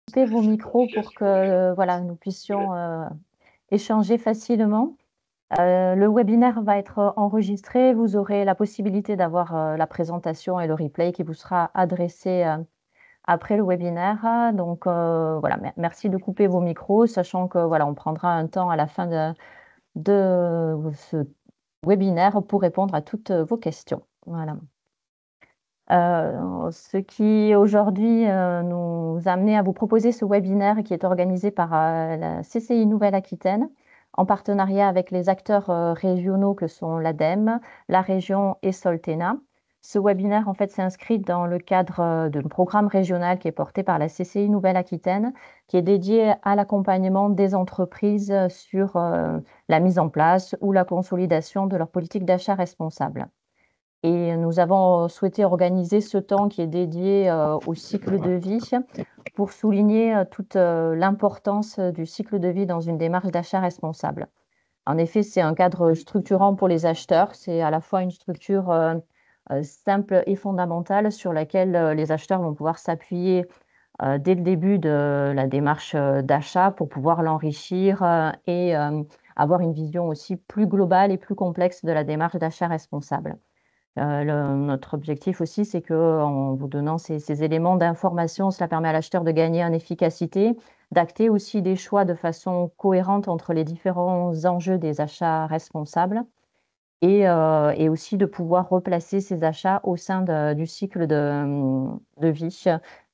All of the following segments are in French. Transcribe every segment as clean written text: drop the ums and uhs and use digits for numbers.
couper vos micros pour que voilà, nous puissions échanger facilement. Le webinaire va être enregistré. Vous aurez la possibilité d'avoir la présentation et le replay qui vous sera adressé après le webinaire. Donc voilà, merci de couper vos micros, sachant que voilà, on prendra un temps à la fin de ce webinaire pour répondre à toutes vos questions. Voilà. Ce qui aujourd'hui nous a amené à vous proposer ce webinaire qui est organisé par la CCI Nouvelle-Aquitaine en partenariat avec les acteurs régionaux que sont l'ADEME, la région et Soltena. Ce webinaire en fait s'inscrit dans le cadre d'un programme régional qui est porté par la CCI Nouvelle-Aquitaine, qui est dédié à l'accompagnement des entreprises sur la mise en place ou la consolidation de leur politique d'achat responsable. Et nous avons souhaité organiser ce temps qui est dédié au cycle de vie pour souligner toute l'importance du cycle de vie dans une démarche d'achat responsable. En effet, c'est un cadre structurant pour les acheteurs. C'est à la fois une structure simple et fondamentale sur laquelle les acheteurs vont pouvoir s'appuyer dès le début de la démarche d'achat pour pouvoir l'enrichir et avoir une vision aussi plus globale et plus complexe de la démarche d'achat responsable. Notre objectif aussi, c'est qu'en vous donnant ces éléments d'information, cela permet à l'acheteur de gagner en efficacité, d'acter aussi des choix de façon cohérente entre les différents enjeux des achats responsables et aussi de pouvoir replacer ces achats au sein du cycle de vie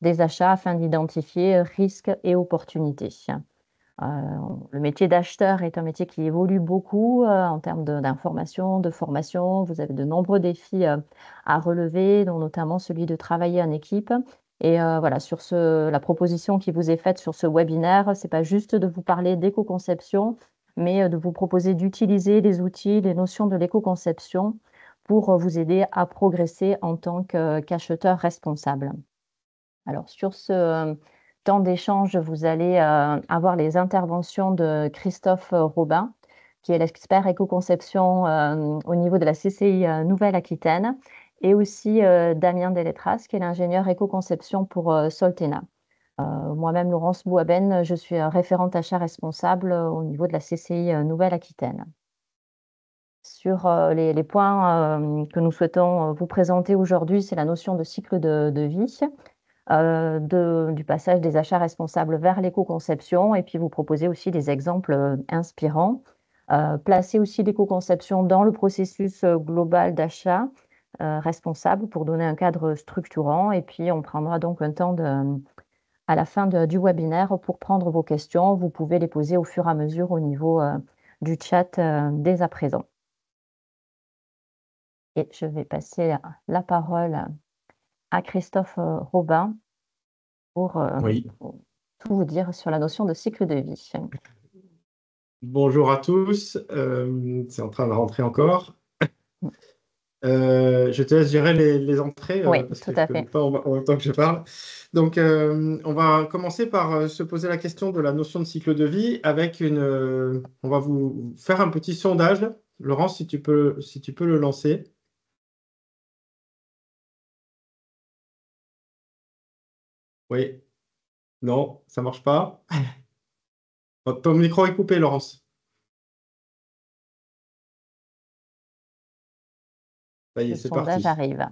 des achats afin d'identifier risques et opportunités. Euh, le métier d'acheteur est un métier qui évolue beaucoup en termes d'information, de formation. Vous avez de nombreux défis à relever, dont notamment celui de travailler en équipe. Et voilà, sur la proposition qui vous est faite sur ce webinaire, c'est pas juste de vous parler d'éco-conception, mais de vous proposer d'utiliser les outils, les notions de l'éco-conception pour vous aider à progresser en tant qu'acheteur responsable. Alors, sur ce temps d'échange, vous allez avoir les interventions de Christophe Robin, qui est l'expert éco-conception au niveau de la CCI Nouvelle-Aquitaine, et aussi Damien Deletras, qui est l'ingénieur éco-conception pour Soltena. Moi-même, Laurence Bouaben, je suis référente achat responsable au niveau de la CCI Nouvelle-Aquitaine. Sur les points que nous souhaitons vous présenter aujourd'hui, c'est la notion de cycle de vie. Du passage des achats responsables vers l'éco-conception et puis vous proposez aussi des exemples inspirants. Placez aussi l'éco-conception dans le processus global d'achat responsable pour donner un cadre structurant et puis on prendra donc un temps à la fin du webinaire pour prendre vos questions. Vous pouvez les poser au fur et à mesure au niveau du chat dès à présent. Et je vais passer la parole à Christophe Robin pour Oui. tout vous dire sur la notion de cycle de vie. Bonjour à tous. C'est en train de rentrer encore. Je te laisse gérer les entrées Oui, parce tout que je ne à connais fait. pas en même temps que je parle. Donc, on va commencer par se poser la question de la notion de cycle de vie avec on va vous faire un petit sondage. Laurence, si tu peux le lancer. Oui. Non, ça marche pas. Ton micro est coupé, Laurence. Ça y est, Le c'est sondage parti. arrive.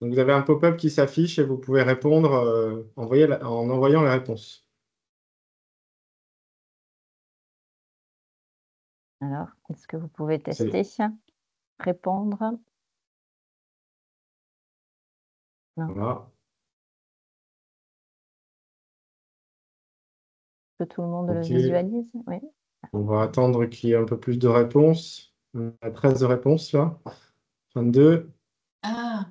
Donc, vous avez un pop-up qui s'affiche et vous pouvez répondre en envoyant les réponses. Alors, est-ce que vous pouvez C'est tester, répondre? Non, voilà. que tout le monde le OK. visualise? Oui. On va attendre qu'il y ait un peu plus de réponses. On a 13 réponses là. 22. Ah,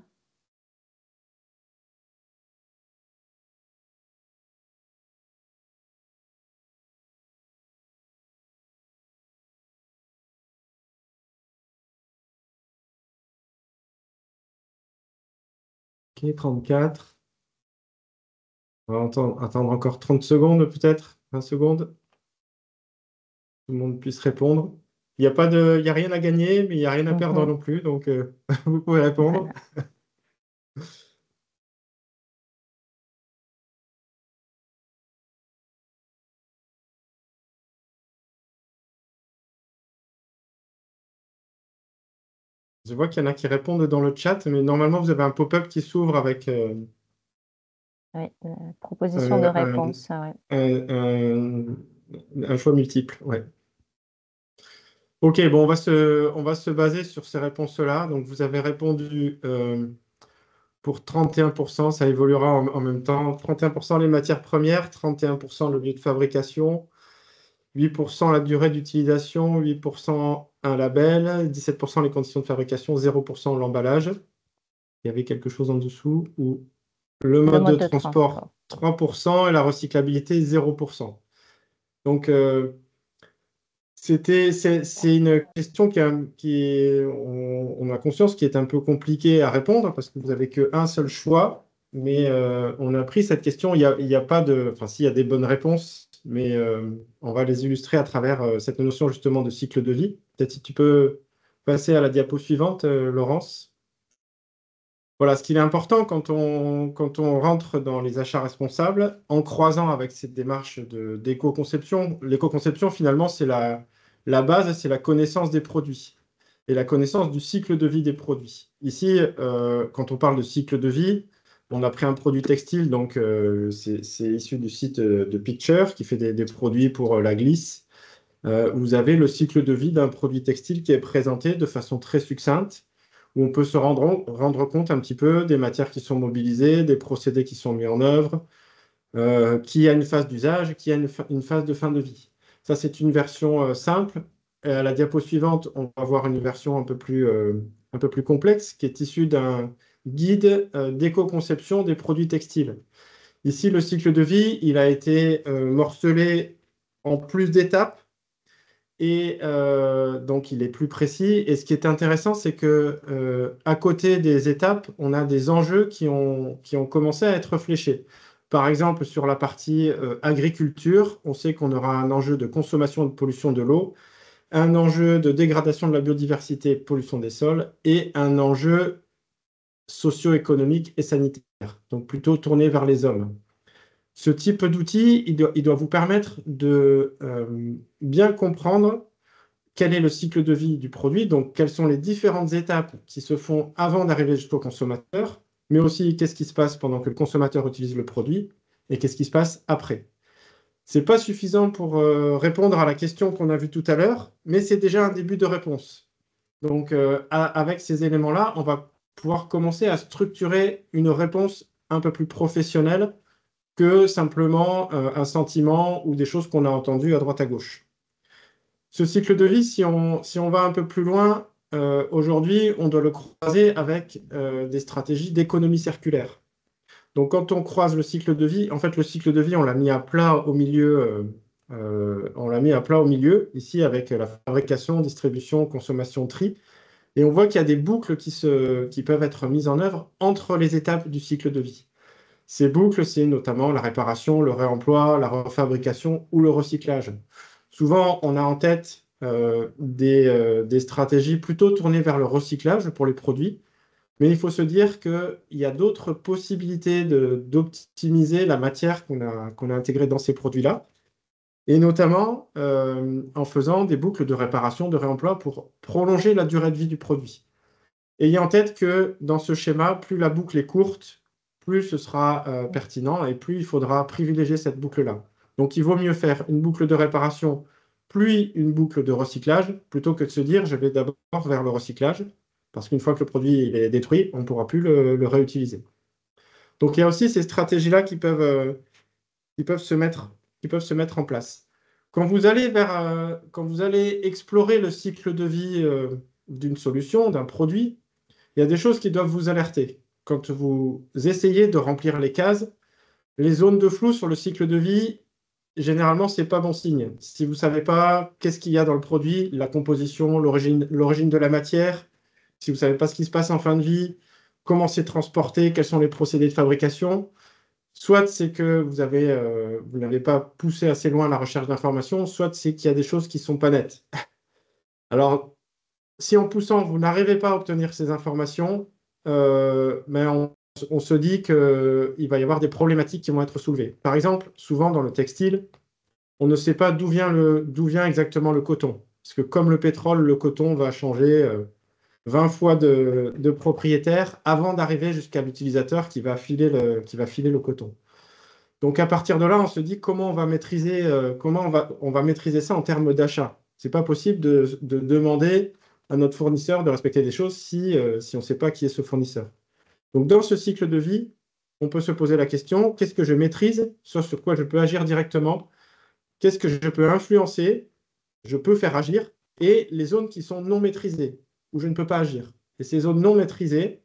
OK, 34. On va attendre encore 30 secondes peut-être. 20 secondes. Tout le monde puisse répondre. Il y a rien à gagner, mais il n'y a rien à perdre Mhm. non plus. Donc, vous pouvez répondre. Voilà. Je vois qu'il y en a qui répondent dans le chat, mais normalement, vous avez un pop-up qui s'ouvre avec Oui, proposition de un, réponse. Ouais. un choix multiple. Ouais. Ok, bon, on va se baser sur ces réponses-là. Donc, vous avez répondu pour 31%, ça évoluera en même temps. 31% les matières premières, 31% le lieu de fabrication, 8% la durée d'utilisation, 8% un label, 17% les conditions de fabrication, 0% l'emballage. Il y avait quelque chose en dessous où le Le mode de mode de transport, transport. 3% et la recyclabilité, 0%. Donc, c'est une question on a conscience qui est un peu compliquée à répondre parce que vous n'avez qu'un seul choix. Mais on a pris cette question, il y a pas de, enfin, s'il y a des bonnes réponses, mais on va les illustrer à travers cette notion justement de cycle de vie. Peut-être si tu peux passer à la diapo suivante, Laurence. Voilà, ce qu'il est important quand on rentre dans les achats responsables, en croisant avec cette démarche d'éco-conception, l'éco-conception, finalement, c'est la base, c'est la connaissance des produits et la connaissance du cycle de vie des produits. Ici, quand on parle de cycle de vie, on a pris un produit textile, donc c'est issu du site de Picture, qui fait des produits pour la glisse. Vous avez le cycle de vie d'un produit textile qui est présenté de façon très succincte, où on peut se rendre compte un petit peu des matières qui sont mobilisées, des procédés qui sont mis en œuvre, qui a une phase d'usage, qui a une phase de fin de vie. Ça, c'est une version simple. Et à la diapo suivante, on va voir une version un peu plus complexe, qui est issue d'un guide d'éco-conception des produits textiles. Ici, le cycle de vie, il a été morcelé en plus d'étapes et donc, il est plus précis. Et ce qui est intéressant, c'est que à côté des étapes, on a des enjeux qui ont commencé à être fléchés. Par exemple, sur la partie agriculture, on sait qu'on aura un enjeu de consommation et de pollution de l'eau, un enjeu de dégradation de la biodiversité, pollution des sols, et un enjeu socio-économique et sanitaire, donc plutôt tourné vers les hommes. Ce type d'outil, il doit vous permettre de bien comprendre quel est le cycle de vie du produit, donc quelles sont les différentes étapes qui se font avant d'arriver jusqu'au consommateur, mais aussi qu'est-ce qui se passe pendant que le consommateur utilise le produit et qu'est-ce qui se passe après. Ce n'est pas suffisant pour répondre à la question qu'on a vue tout à l'heure, mais c'est déjà un début de réponse. Donc, avec ces éléments-là, on va pouvoir commencer à structurer une réponse un peu plus professionnelle que simplement un sentiment ou des choses qu'on a entendues à droite à gauche. Ce cycle de vie, si on va un peu plus loin, aujourd'hui, on doit le croiser avec des stratégies d'économie circulaire. Donc, quand on croise le cycle de vie, en fait, le cycle de vie, on l'a mis à plat au milieu, ici, avec la fabrication, distribution, consommation, tri. Et on voit qu'il y a des boucles qui peuvent être mises en œuvre entre les étapes du cycle de vie. Ces boucles, c'est notamment la réparation, le réemploi, la refabrication ou le recyclage. Souvent, on a en tête des stratégies plutôt tournées vers le recyclage pour les produits, mais il faut se dire qu'il y a d'autres possibilités d'optimiser la matière qu'on a intégrée dans ces produits-là, et notamment en faisant des boucles de réparation, de réemploi pour prolonger la durée de vie du produit. Ayez en tête que dans ce schéma, plus la boucle est courte, plus ce sera pertinent et plus il faudra privilégier cette boucle-là. Donc, il vaut mieux faire une boucle de réparation, puis une boucle de recyclage, plutôt que de se dire, je vais d'abord vers le recyclage, parce qu'une fois que le produit il est détruit, on ne pourra plus le réutiliser. Donc, il y a aussi ces stratégies-là qui peuvent se mettre en place. Quand vous allez explorer le cycle de vie d'une solution, d'un produit, il y a des choses qui doivent vous alerter. Quand vous essayez de remplir les cases, les zones de flou sur le cycle de vie, généralement, ce n'est pas bon signe. Si vous ne savez pas qu'est-ce qu'il y a dans le produit, la composition, l'origine de la matière, si vous ne savez pas ce qui se passe en fin de vie, comment c'est transporté, quels sont les procédés de fabrication, soit c'est que vous n'avez pas poussé assez loin la recherche d'informations, soit c'est qu'il y a des choses qui ne sont pas nettes. Alors, si en poussant, vous n'arrivez pas à obtenir ces informations, mais on se dit qu'il va y avoir des problématiques qui vont être soulevées. Par exemple, souvent dans le textile, on ne sait pas d'où vient exactement le coton. Parce que comme le pétrole, le coton va changer 20 fois de propriétaire avant d'arriver jusqu'à l'utilisateur qui va filer le coton. Donc à partir de là, on se dit comment on va maîtriser, on va maîtriser ça en termes d'achat. C'est pas possible de demander à notre fournisseur de respecter des choses si on ne sait pas qui est ce fournisseur. Donc dans ce cycle de vie, on peut se poser la question, qu'est-ce que je maîtrise, sur quoi je peux agir directement, qu'est-ce que je peux influencer, je peux faire agir, et les zones qui sont non maîtrisées, où je ne peux pas agir. Et ces zones non maîtrisées,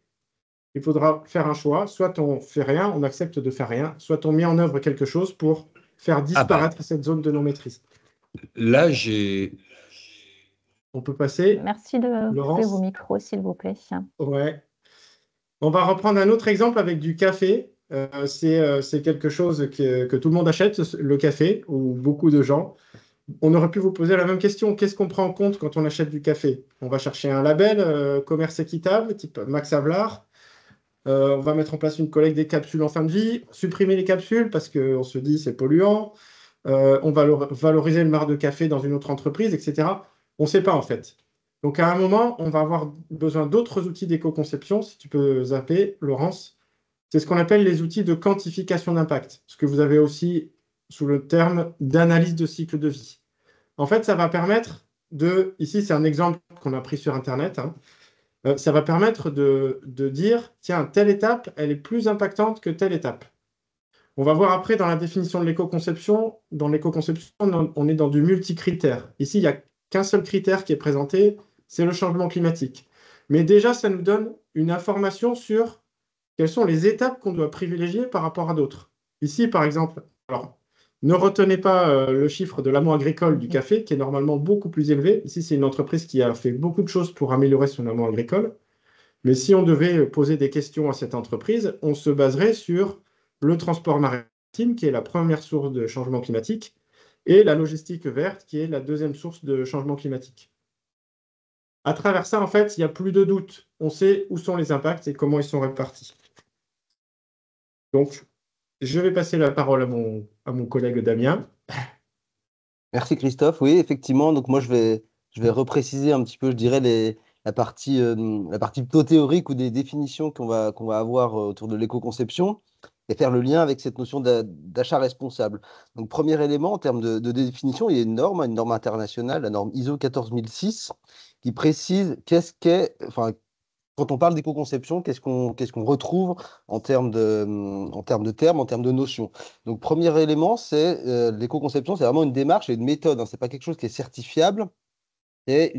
il faudra faire un choix. Soit on fait rien, on accepte de faire rien, soit on met en œuvre quelque chose pour faire Ah bah disparaître cette zone de non-maîtrise. là, j'ai... On peut passer, Merci de couper vos Laurence. micros, s'il vous plaît. Ouais. On va reprendre un autre exemple avec du café. C'est quelque chose que tout le monde achète, le café, ou beaucoup de gens. On aurait pu vous poser la même question. Qu'est-ce qu'on prend en compte quand on achète du café? On va chercher un label commerce équitable, type Max Havelaar. On va mettre en place une collecte des capsules en fin de vie, supprimer les capsules parce qu'on se dit c'est polluant. On va valoriser le marc de café dans une autre entreprise, etc. On ne sait pas en fait. Donc à un moment, on va avoir besoin d'autres outils d'éco-conception, si tu peux zapper, Laurence. C'est ce qu'on appelle les outils de quantification d'impact, ce que vous avez aussi sous le terme d'analyse de cycle de vie. En fait, ça va permettre ici c'est un exemple qu'on a pris sur Internet, hein, ça va permettre de dire, tiens, telle étape, elle est plus impactante que telle étape. On va voir après dans la définition de l'éco-conception. Dans l'éco-conception, on est dans du multicritère. Ici, il n'y a qu'un seul critère qui est présenté, c'est le changement climatique. Mais déjà, ça nous donne une information sur quelles sont les étapes qu'on doit privilégier par rapport à d'autres. Ici, par exemple, alors, ne retenez pas le chiffre de l'amont agricole du café, qui est normalement beaucoup plus élevé. Ici, c'est une entreprise qui a fait beaucoup de choses pour améliorer son amont agricole. Mais si on devait poser des questions à cette entreprise, on se baserait sur le transport maritime, qui est la première source de changement climatique, et la logistique verte, qui est la deuxième source de changement climatique. À travers ça, en fait, il n'y a plus de doute. On sait où sont les impacts et comment ils sont répartis. Donc, je vais passer la parole à mon collègue Damien. Merci Christophe. Oui, effectivement. Donc moi, je vais repréciser un petit peu, je dirais, la partie plutôt théorique ou des définitions qu'on va avoir autour de l'éco-conception et faire le lien avec cette notion d'achat responsable. Donc premier élément en termes de définition, il y a une norme internationale, la norme ISO 14006, qui précise enfin, quand on parle d'éco-conception, qu'est-ce qu'on retrouve en termes de termes, en termes de notions. Donc, premier élément, c'est l'éco-conception, c'est vraiment une démarche et une méthode, hein. Ce n'est pas quelque chose qui est certifiable. Et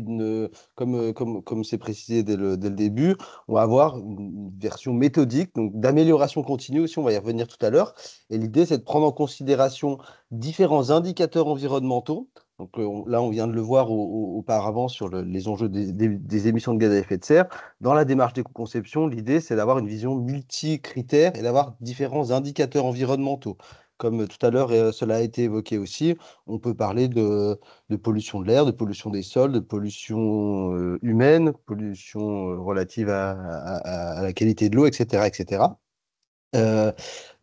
comme c'est précisé dès le début, on va avoir une version méthodique, donc d'amélioration continue aussi, on va y revenir tout à l'heure. Et l'idée, c'est de prendre en considération différents indicateurs environnementaux. Donc là, on vient de le voir auparavant sur les enjeux des émissions de gaz à effet de serre. Dans la démarche d'éco-conception, l'idée, c'est d'avoir une vision multi-critères et d'avoir différents indicateurs environnementaux. Comme tout à l'heure, cela a été évoqué aussi, on peut parler de pollution de l'air, de pollution des sols, de pollution humaine, pollution relative à la qualité de l'eau, etc., etc. Euh,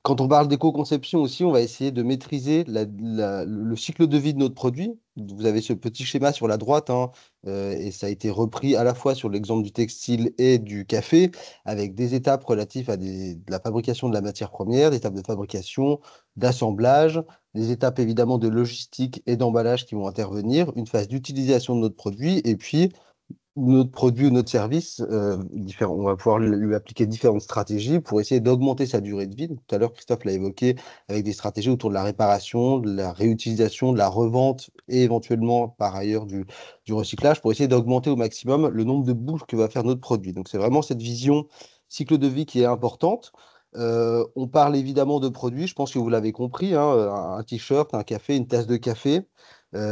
Quand on parle d'éco-conception aussi, on va essayer de maîtriser le cycle de vie de notre produit. Vous avez ce petit schéma sur la droite, hein, et ça a été repris à la fois sur l'exemple du textile et du café, avec des étapes relatives à de la fabrication de la matière première, des étapes de fabrication, d'assemblage, des étapes évidemment de logistique et d'emballage qui vont intervenir, une phase d'utilisation de notre produit, et puis notre produit ou notre service, on va pouvoir lui appliquer différentes stratégies pour essayer d'augmenter sa durée de vie. Donc, tout à l'heure, Christophe l'a évoqué avec des stratégies autour de la réparation, de la réutilisation, de la revente et éventuellement par ailleurs du recyclage pour essayer d'augmenter au maximum le nombre de bouches que va faire notre produit. Donc, c'est vraiment cette vision cycle de vie qui est importante. On parle évidemment de produits, je pense que vous l'avez compris, hein, un t-shirt, un café, une tasse de café.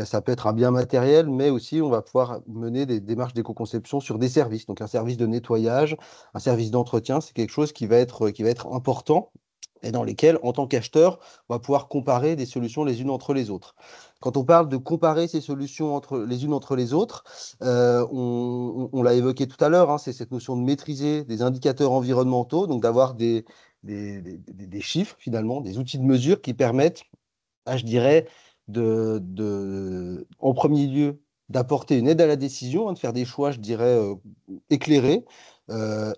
Ça peut être un bien matériel, mais aussi on va pouvoir mener des démarches d'éco-conception sur des services. Donc un service de nettoyage, un service d'entretien, c'est quelque chose qui va être important et dans lesquels, en tant qu'acheteur, on va pouvoir comparer des solutions les unes entre les autres. Quand on parle de comparer ces solutions les unes entre les autres, on l'a évoqué tout à l'heure, hein, c'est cette notion de maîtriser des indicateurs environnementaux, donc d'avoir des chiffres finalement, des outils de mesure qui permettent, je dirais, en premier lieu, d'apporter une aide à la décision, hein, de faire des choix, je dirais, éclairés,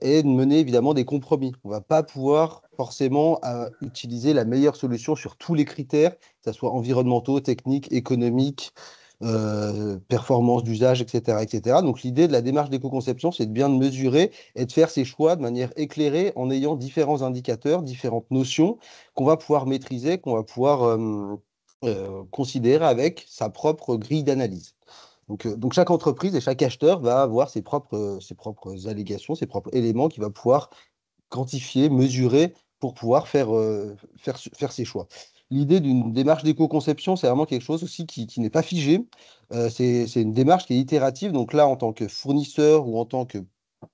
et de mener évidemment des compromis. On ne va pas pouvoir forcément utiliser la meilleure solution sur tous les critères, que ce soit environnementaux, techniques, économiques, performance d'usage, etc., etc. Donc l'idée de la démarche d'éco-conception, c'est de bien mesurer et de faire ses choix de manière éclairée en ayant différents indicateurs, différentes notions qu'on va pouvoir maîtriser, qu'on va pouvoir considérer avec sa propre grille d'analyse. Donc chaque entreprise et chaque acheteur va avoir ses propres allégations, ses propres éléments qu'il va pouvoir quantifier, mesurer pour pouvoir faire ses choix. L'idée d'une démarche d'éco-conception, c'est vraiment quelque chose aussi qui n'est pas figé. C'est une démarche qui est itérative. Donc là, en tant que fournisseur ou en tant que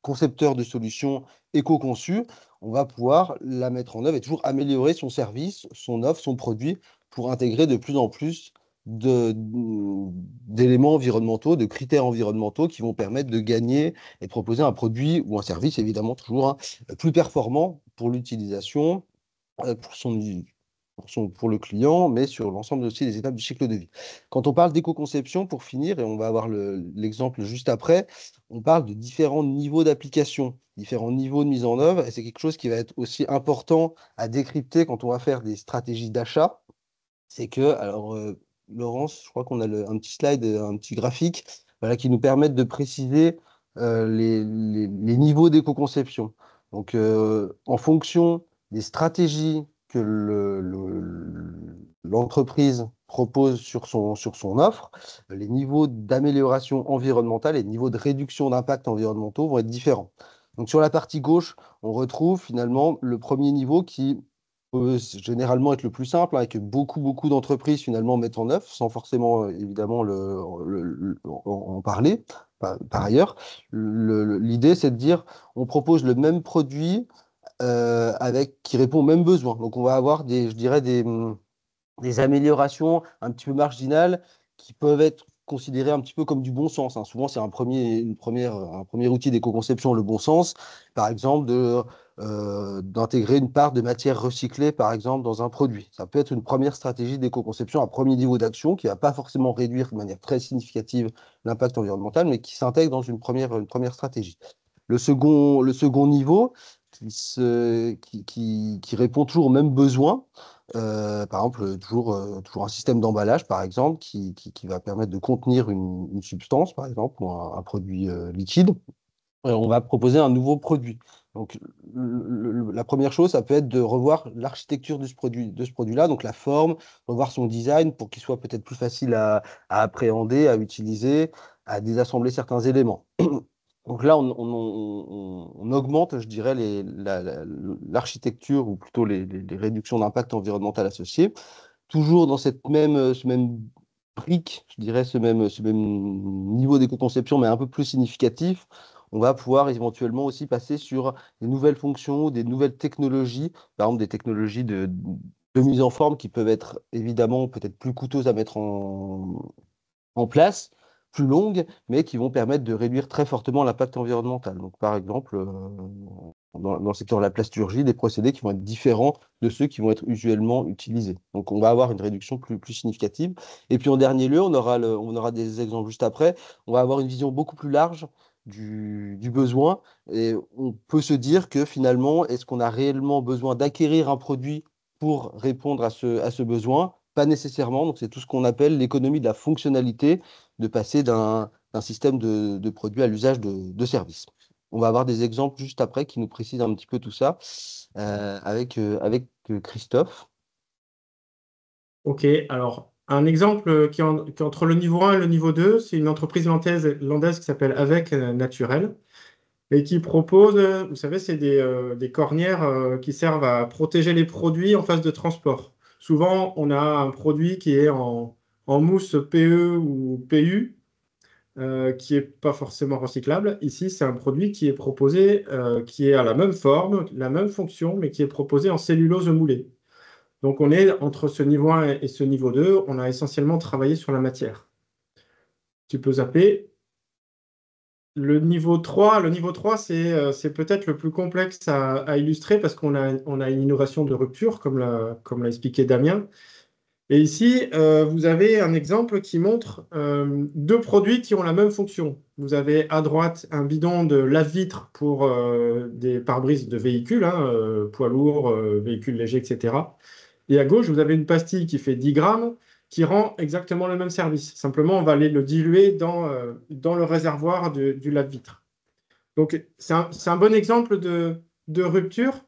concepteur de solutions éco-conçues, on va pouvoir la mettre en œuvre et toujours améliorer son service, son offre, son produit pour intégrer de plus en plus d'éléments environnementaux, de critères environnementaux qui vont permettre de gagner et de proposer un produit ou un service, évidemment, toujours, hein, plus performant pour l'utilisation, pour le client, mais sur l'ensemble aussi des étapes du cycle de vie. Quand on parle d'éco-conception, pour finir, et on va avoir l'exemple juste après, on parle de différents niveaux d'application, différents niveaux de mise en œuvre, et c'est quelque chose qui va être aussi important à décrypter quand on va faire des stratégies d'achat. C'est que, alors, Laurence, je crois qu'on a un petit slide, un petit graphique, voilà, qui nous permettent de préciser les niveaux d'éco-conception. Donc, en fonction des stratégies que l'entreprise propose sur son offre, les niveaux d'amélioration environnementale et les niveaux de réduction d'impact environnementaux vont être différents. Donc, sur la partie gauche, on retrouve finalement le premier niveau qui peut généralement être le plus simple, hein, et que beaucoup d'entreprises finalement mettent en œuvre, sans forcément évidemment en parler par ailleurs. L'idée, c'est de dire, on propose le même produit qui répond aux mêmes besoins. Donc on va avoir je dirais des améliorations un petit peu marginales qui peuvent être considérées un petit peu comme du bon sens, hein. Souvent, c'est un premier outil d'éco-conception, le bon sens. Par exemple, d'intégrer une part de matière recyclée, par exemple, dans un produit. Ça peut être une première stratégie d'éco-conception, un premier niveau d'action qui ne va pas forcément réduire de manière très significative l'impact environnemental, mais qui s'intègre dans une première stratégie. Le second niveau, qui répond toujours aux mêmes besoins, par exemple, toujours un système d'emballage, par exemple, qui va permettre de contenir une substance, par exemple, ou un produit liquide. On va proposer un nouveau produit. Donc, la première chose, ça peut être de revoir l'architecture de ce produit-là, donc la forme, revoir son design pour qu'il soit peut-être plus facile à appréhender, à utiliser, à désassembler certains éléments. Donc là, on augmente, je dirais, l'architecture ou plutôt les réductions d'impact environnemental associées, toujours dans ce même brique, je dirais, ce même niveau d'éco-conception, mais un peu plus significatif. On va pouvoir éventuellement aussi passer sur des nouvelles fonctions, des nouvelles technologies, par exemple des technologies de mise en forme qui peuvent être évidemment peut-être plus coûteuses à mettre en place, plus longues, mais qui vont permettre de réduire très fortement l'impact environnemental. Donc, par exemple, dans le secteur de la plasturgie, des procédés qui vont être différents de ceux qui vont être usuellement utilisés. Donc, on va avoir une réduction plus significative. Et puis, en dernier lieu, on aura des exemples juste après, on va avoir une vision beaucoup plus large du besoin. Et on peut se dire que finalement, est-ce qu'on a réellement besoin d'acquérir un produit pour répondre à ce besoin? Pas nécessairement. Donc, c'est tout ce qu'on appelle l'économie de la fonctionnalité, de passer d'un système de produits à l'usage de services. On va avoir des exemples juste après qui nous précisent un petit peu tout ça avec Christophe. Ok, alors un exemple qui est entre le niveau 1 et le niveau 2, c'est une entreprise landaise qui s'appelle Avec Naturel et qui propose, vous savez, c'est des cornières qui servent à protéger les produits en phase de transport. Souvent, on a un produit qui est en mousse PE ou PU, qui n'est pas forcément recyclable. Ici, c'est un produit qui est proposé, qui est à la même forme, la même fonction, mais qui est proposé en cellulose moulée. Donc, on est entre ce niveau 1 et ce niveau 2, on a essentiellement travaillé sur la matière. Tu peux zapper. Le niveau 3, c'est peut-être le plus complexe à illustrer parce qu'on a une innovation de rupture, comme l'a expliqué Damien. Et ici, vous avez un exemple qui montre deux produits qui ont la même fonction. Vous avez à droite un bidon de lave-vitre pour des pare-brises de véhicules, hein, poids lourds, véhicules légers, etc. Et à gauche, vous avez une pastille qui fait 10 grammes qui rend exactement le même service. Simplement, on va aller le diluer dans le réservoir du lave-vitre. Donc, c'est un bon exemple de rupture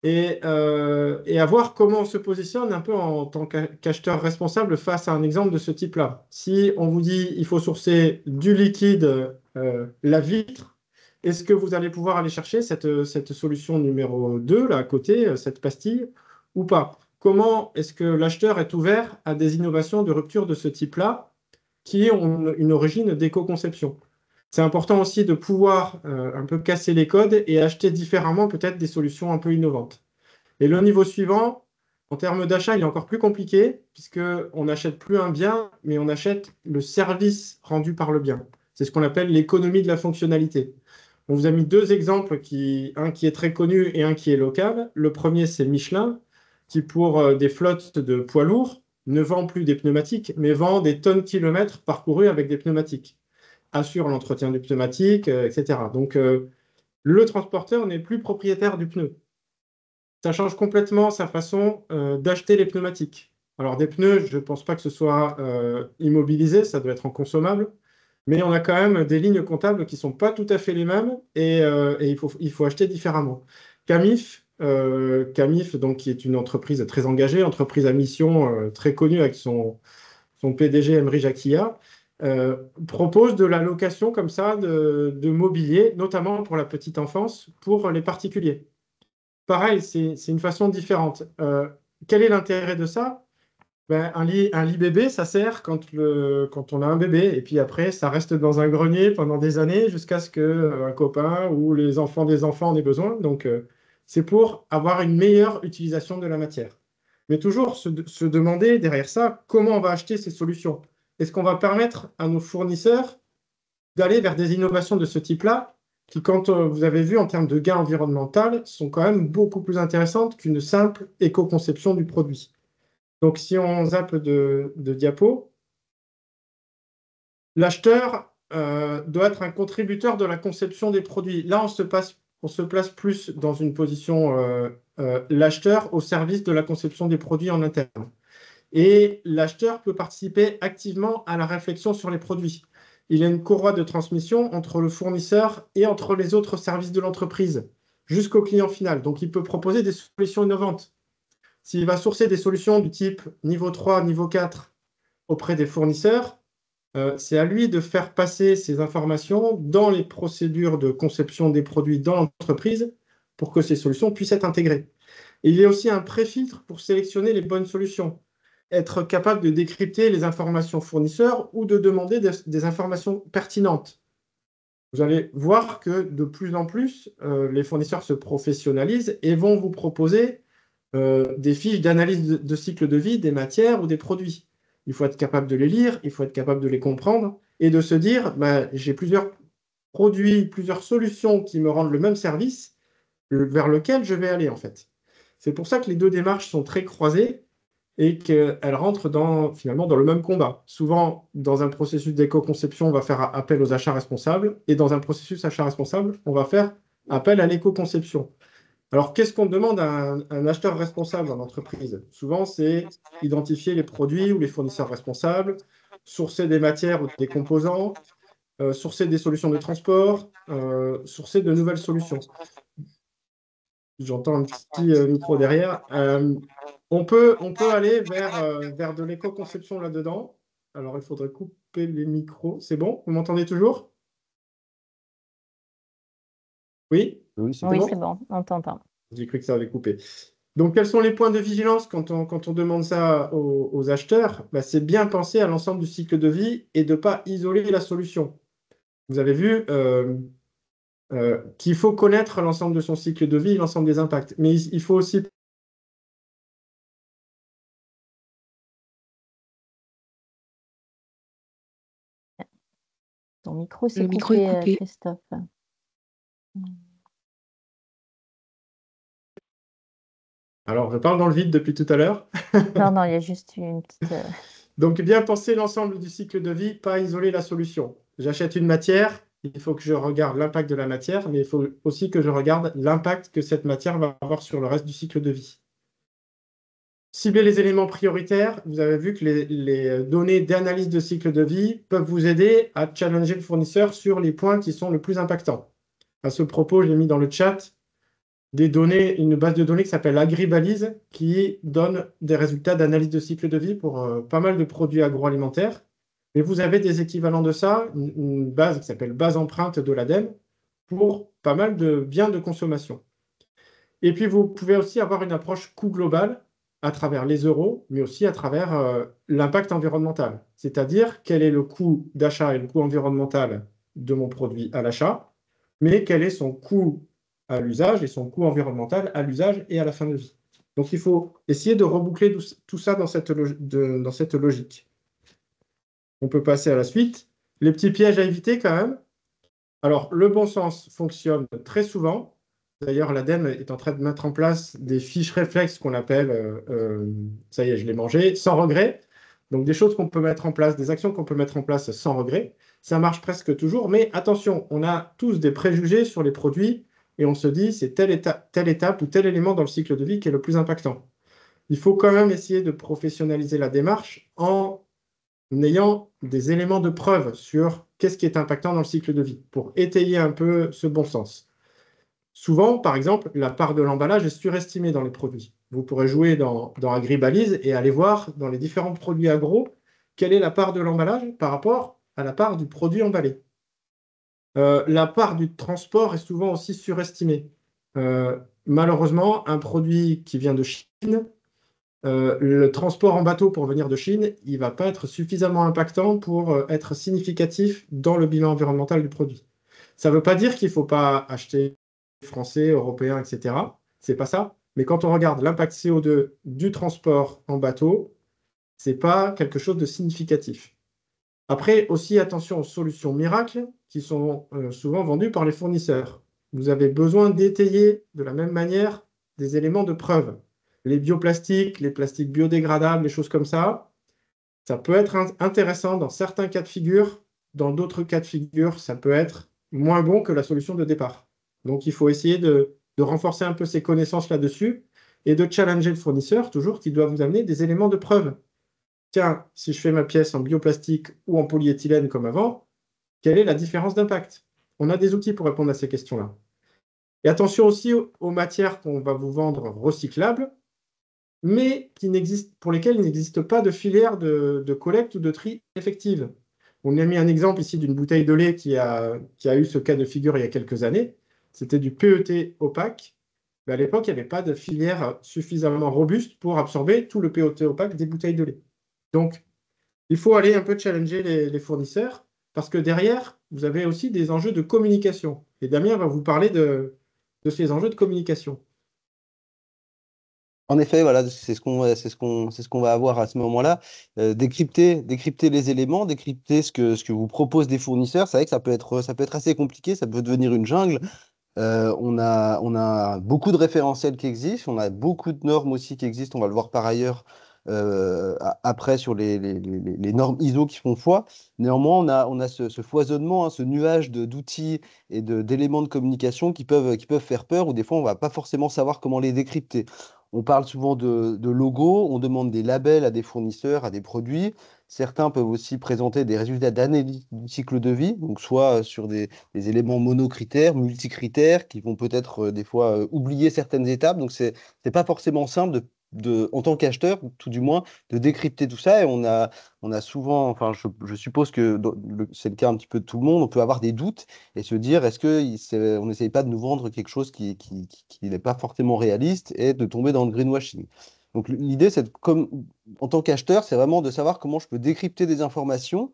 et à voir comment on se positionne un peu en tant qu'acheteur responsable face à un exemple de ce type-là. Si on vous dit il faut sourcer du liquide lave-vitre, est-ce que vous allez pouvoir aller chercher cette solution numéro 2, là à côté, cette pastille, ou pas? Comment est-ce que l'acheteur est ouvert à des innovations de rupture de ce type-là qui ont une origine d'éco-conception? C'est important aussi de pouvoir un peu casser les codes et acheter différemment peut-être des solutions un peu innovantes. Et le niveau suivant, en termes d'achat, il est encore plus compliqué puisqu'on n'achète plus un bien, mais on achète le service rendu par le bien. C'est ce qu'on appelle l'économie de la fonctionnalité. On vous a mis deux exemples, un qui est très connu et un qui est local. Le premier, c'est Michelin, qui pour des flottes de poids lourds ne vend plus des pneumatiques, mais vend des tonnes de kilomètres parcourus avec des pneumatiques, assure l'entretien du pneumatique, etc. Donc, le transporteur n'est plus propriétaire du pneu. Ça change complètement sa façon d'acheter les pneumatiques. Alors, des pneus, je ne pense pas que ce soit immobilisé, ça doit être en consommable, mais on a quand même des lignes comptables qui ne sont pas tout à fait les mêmes et il faut acheter différemment. Camif, donc, qui est une entreprise très engagée, entreprise à mission très connue avec son PDG Emery Jacquia, propose de la location comme ça de mobilier, notamment pour la petite enfance, pour les particuliers. Pareil, c'est une façon différente. Quel est l'intérêt de ça? Ben, un lit bébé, ça sert quand on a un bébé, et puis après, ça reste dans un grenier pendant des années jusqu'à ce qu'un copain ou les enfants des enfants en aient besoin. Donc, c'est pour avoir une meilleure utilisation de la matière. Mais toujours se demander derrière ça, comment on va acheter ces solutions? Est-ce qu'on va permettre à nos fournisseurs d'aller vers des innovations de ce type-là, qui, quand vous avez vu en termes de gain environnemental, sont quand même beaucoup plus intéressantes qu'une simple éco-conception du produit. Donc, si on zappe de diapo, l'acheteur doit être un contributeur de la conception des produits. Là, on se place plus dans une position l'acheteur au service de la conception des produits en interne. Et l'acheteur peut participer activement à la réflexion sur les produits. Il y a une courroie de transmission entre le fournisseur et entre les autres services de l'entreprise jusqu'au client final. Donc, il peut proposer des solutions innovantes. S'il va sourcer des solutions du type niveau 3, niveau 4 auprès des fournisseurs, c'est à lui de faire passer ces informations dans les procédures de conception des produits dans l'entreprise pour que ces solutions puissent être intégrées. Et il y a aussi un pré-filtre pour sélectionner les bonnes solutions, être capable de décrypter les informations fournisseurs ou de demander des informations pertinentes. Vous allez voir que de plus en plus, les fournisseurs se professionnalisent et vont vous proposer des fiches d'analyse de cycle de vie des matières ou des produits. Il faut être capable de les lire, il faut être capable de les comprendre et de se dire, bah, j'ai plusieurs produits, plusieurs solutions qui me rendent le même service vers lequel je vais aller en fait. C'est pour ça que les deux démarches sont très croisées et qu'elles rentrent finalement dans le même combat. Souvent, dans un processus d'éco-conception, on va faire appel aux achats responsables et dans un processus achat responsable, on va faire appel à l'éco-conception. Alors, qu'est-ce qu'on demande à un acheteur responsable en entreprise? Souvent, c'est identifier les produits ou les fournisseurs responsables, sourcer des matières ou des composants, sourcer des solutions de transport, sourcer de nouvelles solutions. J'entends un petit micro derrière. On peut aller vers de l'éco-conception là-dedans. Alors, il faudrait couper les micros. C'est bon? Vous m'entendez toujours? Oui? Oui, c'est Oui, bon. c'est bon, on t'entend. J'ai cru que ça avait coupé. Donc, quels sont les points de vigilance quand on demande ça aux acheteurs? Bah, c'est bien penser à l'ensemble du cycle de vie et de ne pas isoler la solution. Vous avez vu qu'il faut connaître l'ensemble de son cycle de vie, l'ensemble des impacts. Mais il faut aussi Ton micro s'est Le micro est coupé, coupé. Christophe. Alors, je parle dans le vide depuis tout à l'heure. Non, non, il y a juste une petite. Donc, bien penser l'ensemble du cycle de vie, pas isoler la solution. J'achète une matière, il faut que je regarde l'impact de la matière, mais il faut aussi que je regarde l'impact que cette matière va avoir sur le reste du cycle de vie. Cibler les éléments prioritaires. Vous avez vu que les données d'analyse de cycle de vie peuvent vous aider à challenger le fournisseur sur les points qui sont le plus impactants. À ce propos, j'ai mis dans le chat une base de données qui s'appelle Agribalise, qui donne des résultats d'analyse de cycle de vie pour pas mal de produits agroalimentaires. Mais vous avez des équivalents de ça, une base qui s'appelle base empreinte de l'ADEME, pour pas mal de biens de consommation. Et puis, vous pouvez aussi avoir une approche coût global à travers les euros, mais aussi à travers l'impact environnemental. C'est-à-dire, quel est le coût d'achat et le coût environnemental de mon produit à l'achat, mais quel est son coût à l'usage et son coût environnemental à l'usage et à la fin de vie. Donc, il faut essayer de reboucler tout ça dans cette logique. On peut passer à la suite. Les petits pièges à éviter quand même. Alors, le bon sens fonctionne très souvent. D'ailleurs, l'ADEME est en train de mettre en place des fiches réflexes qu'on appelle, ça y est, je l'ai mangé, sans regret. Donc, des choses qu'on peut mettre en place, des actions qu'on peut mettre en place sans regret. Ça marche presque toujours, mais attention, on a tous des préjugés sur les produits et on se dit c'est telle étape ou tel élément dans le cycle de vie qui est le plus impactant. Il faut quand même essayer de professionnaliser la démarche en ayant des éléments de preuve sur qu'est-ce qui est impactant dans le cycle de vie pour étayer un peu ce bon sens. Souvent, par exemple, la part de l'emballage est surestimée dans les produits. Vous pourrez jouer dans Agribalise et aller voir dans les différents produits agro quelle est la part de l'emballage par rapport à la part du produit emballé. La part du transport est souvent aussi surestimée. Malheureusement, un produit qui vient de Chine, le transport en bateau pour venir de Chine, il ne va pas être suffisamment impactant pour être significatif dans le bilan environnemental du produit. Ça ne veut pas dire qu'il ne faut pas acheter français, européen, etc. C'est pas ça. Mais quand on regarde l'impact CO2 du transport en bateau, ce n'est pas quelque chose de significatif. Après, aussi attention aux solutions miracles qui sont souvent vendues par les fournisseurs. Vous avez besoin d'étayer de la même manière des éléments de preuve. Les bioplastiques, les plastiques biodégradables, les choses comme ça peut être intéressant dans certains cas de figure. Dans d'autres cas de figure, ça peut être moins bon que la solution de départ. Donc, il faut essayer de renforcer un peu ses connaissances là-dessus et de challenger le fournisseur, toujours, qui doit vous amener des éléments de preuve. Tiens, si je fais ma pièce en bioplastique ou en polyéthylène comme avant, quelle est la différence d'impact? On a des outils pour répondre à ces questions-là. Et attention aussi aux matières qu'on va vous vendre recyclables, mais pour lesquelles il n'existe pas de filière de collecte ou de tri effective. On a mis un exemple ici d'une bouteille de lait qui a eu ce cas de figure il y a quelques années. C'était du PET opaque. Mais à l'époque, il n'y avait pas de filière suffisamment robuste pour absorber tout le PET opaque des bouteilles de lait. Donc, il faut aller un peu challenger les fournisseurs parce que derrière, vous avez aussi des enjeux de communication. Et Damien va vous parler de ces enjeux de communication. En effet, voilà, c'est ce qu'on va avoir à ce moment-là. Décrypter les éléments, décrypter ce que vous proposent des fournisseurs. C'est vrai que ça peut être assez compliqué, ça peut devenir une jungle. On a beaucoup de référentiels qui existent, on a beaucoup de normes aussi qui existent, on va le voir par ailleurs après sur les normes ISO qui font foi. Néanmoins, on a ce foisonnement, hein, ce nuage d'outils et d'éléments de communication qui peuvent faire peur, ou des fois on ne va pas forcément savoir comment les décrypter. On parle souvent de logos, on demande des labels à des fournisseurs, à des produits. Certains peuvent aussi présenter des résultats d'analyse du cycle de vie, donc soit sur des éléments monocritères, multicritères, qui vont peut-être des fois oublier certaines étapes. Donc, c'est pas forcément simple en tant qu'acheteur, tout du moins, de décrypter tout ça. Et on a souvent, enfin, je suppose que c'est le cas un petit peu de tout le monde, on peut avoir des doutes et se dire, on n'essaye pas de nous vendre quelque chose qui n'est pas forcément réaliste et de tomber dans le greenwashing. Donc, l'idée, en tant qu'acheteur, c'est vraiment de savoir comment je peux décrypter des informations.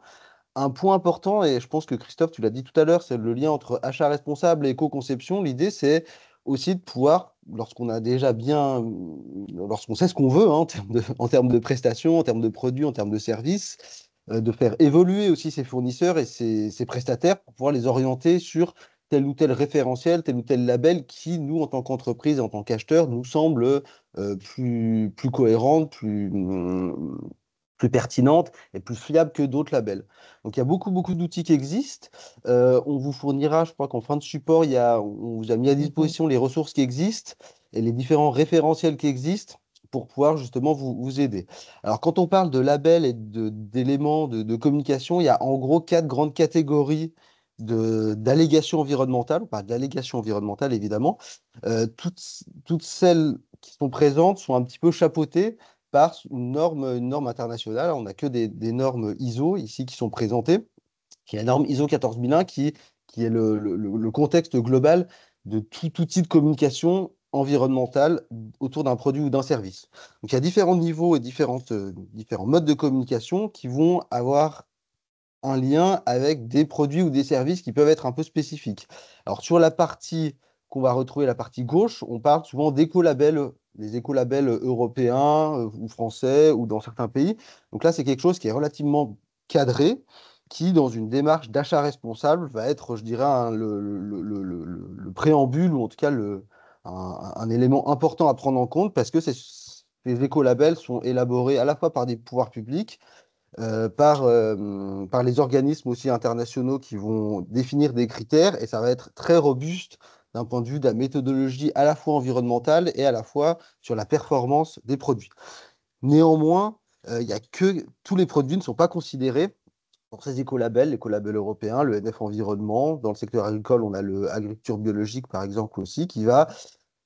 Un point important, et je pense que Christophe, tu l'as dit tout à l'heure, c'est le lien entre achat responsable et éco-conception. L'idée, c'est aussi de pouvoir, lorsqu'on sait ce qu'on veut, hein, en termes de prestations, en termes de produits, en termes de services, de faire évoluer aussi ses fournisseurs et ses prestataires pour pouvoir les orienter sur tel ou tel référentiel, tel ou tel label qui, nous, en tant qu'entreprise, en tant qu'acheteur, nous semble plus cohérente, plus pertinente et plus fiable que d'autres labels. Donc, il y a beaucoup, beaucoup d'outils qui existent. On vous fournira, je crois qu'en fin de support, on vous a mis à disposition les ressources qui existent et les différents référentiels qui existent pour pouvoir justement vous aider. Alors, quand on parle de labels et d'éléments de communication, il y a en gros 4 grandes catégories d'allégations environnementales. On parle d'allégations environnementales, évidemment. Toutes celles qui sont présentes sont un petit peu chapeautées par une norme internationale. On n'a que des normes ISO ici qui sont présentées, qui est la norme ISO 14001 qui est le contexte global de tout outil de communication environnementale autour d'un produit ou d'un service. Donc il y a différents niveaux et différents modes de communication qui vont avoir un lien avec des produits ou des services qui peuvent être un peu spécifiques. Alors sur la partie qu'on va retrouver, la partie gauche, on parle souvent d'écolabels, les écolabels européens ou français ou dans certains pays. Donc là, c'est quelque chose qui est relativement cadré, qui, dans une démarche d'achat responsable, va être, je dirais, le préambule ou en tout cas un élément important à prendre en compte parce que ces écolabels sont élaborés à la fois par des pouvoirs publics, par les organismes aussi internationaux qui vont définir des critères et ça va être très robuste d'un point de vue de la méthodologie à la fois environnementale et à la fois sur la performance des produits. Néanmoins, il y a que tous les produits ne sont pas considérés pour ces écolabels, l'écolabel européen, le NF Environnement. Dans le secteur agricole, on a le agriculture biologique, par exemple, aussi,